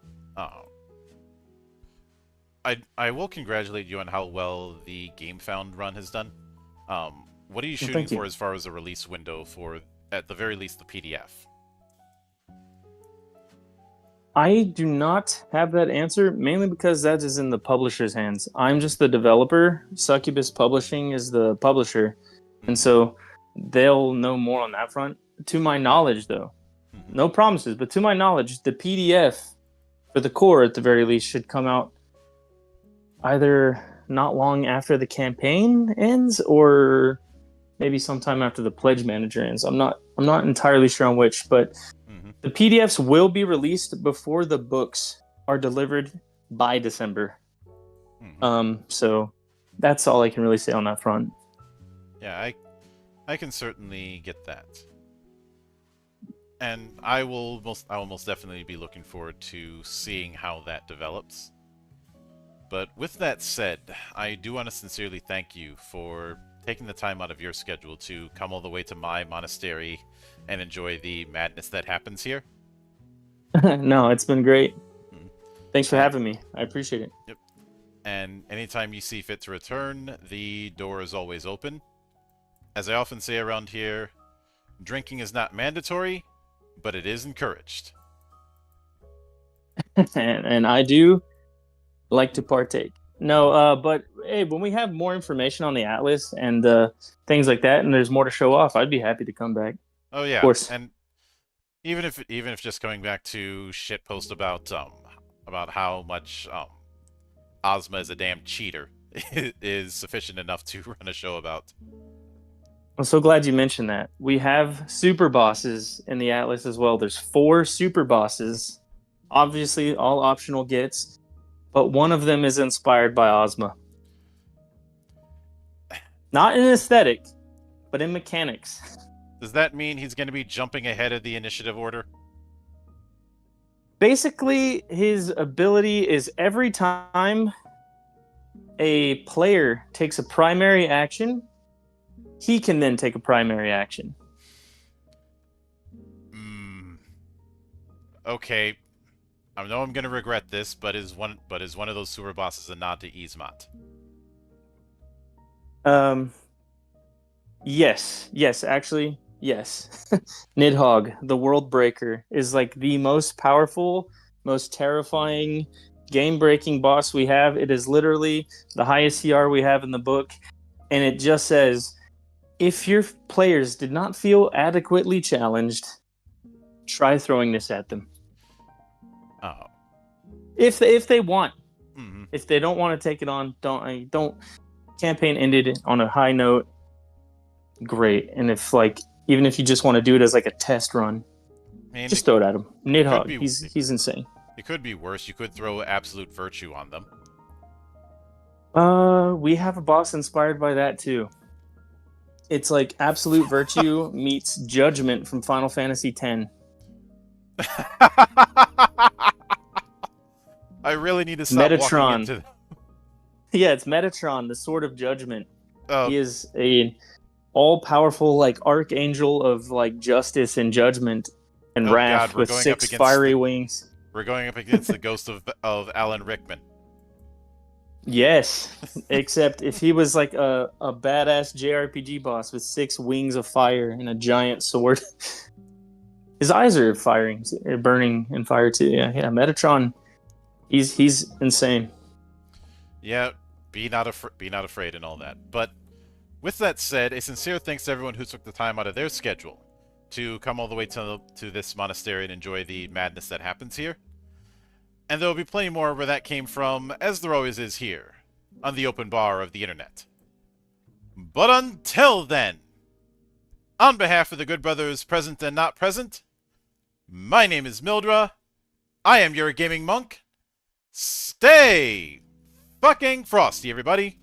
I will congratulate you on how well the GameFound run has done. What are you shooting for as far as a release window for, at the very least, the PDF? I do not have that answer, mainly because that is in the publisher's hands. I'm just the developer. Succubus Publishing is the publisher. And so they'll know more on that front. To my knowledge, though, no promises, but to my knowledge, the PDF for the core, at the very least, should come out either not long after the campaign ends or maybe sometime after the pledge manager ends. I'm not entirely sure on which, but the PDFs will be released before the books are delivered by December. So that's all I can really say on that front. Yeah, I can certainly get that. And I will most definitely be looking forward to seeing how that develops. But with that said, I do want to sincerely thank you for taking the time out of your schedule to come all the way to my monastery and enjoy the madness that happens here. No, it's been great. Thanks for having me. I appreciate it. Yep. And anytime you see fit to return, the door is always open. As I often say around here, drinking is not mandatory, but it is encouraged. And I do like to partake. No, but hey, when we have more information on the Atlas and things like that, and there's more to show off, I'd be happy to come back. Oh yeah, of course. And even if just coming back to shitpost about how much Ozma is a damn cheater is sufficient enough to run a show about. I'm so glad you mentioned that. We have super bosses in the Atlas as well. There's 4 super bosses, obviously all optional gets, but one of them is inspired by Ozma. Not in aesthetic, but in mechanics. Does that mean he's going to be jumping ahead of the initiative order? Basically, his ability is every time a player takes a primary action, he can then take a primary action. Okay. I know I'm going to regret this, but is one of those super bosses a nod to Yzmat? Yes, actually, yes. Nidhogg, the World Breaker, is like the most powerful, most terrifying, game-breaking boss we have. It is literally the highest CR we have in the book, and it just says, if your players did not feel adequately challenged, try throwing this at them. Oh. If they want. If they don't want to take it on, don't. Campaign ended on a high note. Great. And even if you just want to do it as like a test run, just throw it at him. Nidhogg, he's insane. It could be worse. You could throw absolute virtue on them. We have a boss inspired by that too. It's like absolute virtue meets judgment from Final Fantasy X. I really need to stop walking into... Yeah, it's Metatron, the Sword of Judgment. Oh. He is a all-powerful like archangel of like justice and judgment and wrath with 6 fiery wings. We're going up against the ghost of Alan Rickman. Yes, except if he was like a badass JRPG boss with 6 wings of fire and a giant sword. His eyes are burning in fire too. Yeah, Metatron, he's insane. Yeah, be not afraid and all that. But with that said, a sincere thanks to everyone who took the time out of their schedule to come all the way to this monastery and enjoy the madness that happens here. And there will be plenty more where that came from, as there always is here, on the open bar of the internet. But until then, on behalf of the good brothers present and not present, my name is Mildra. I am your gaming monk. Stay fucking frosty, everybody.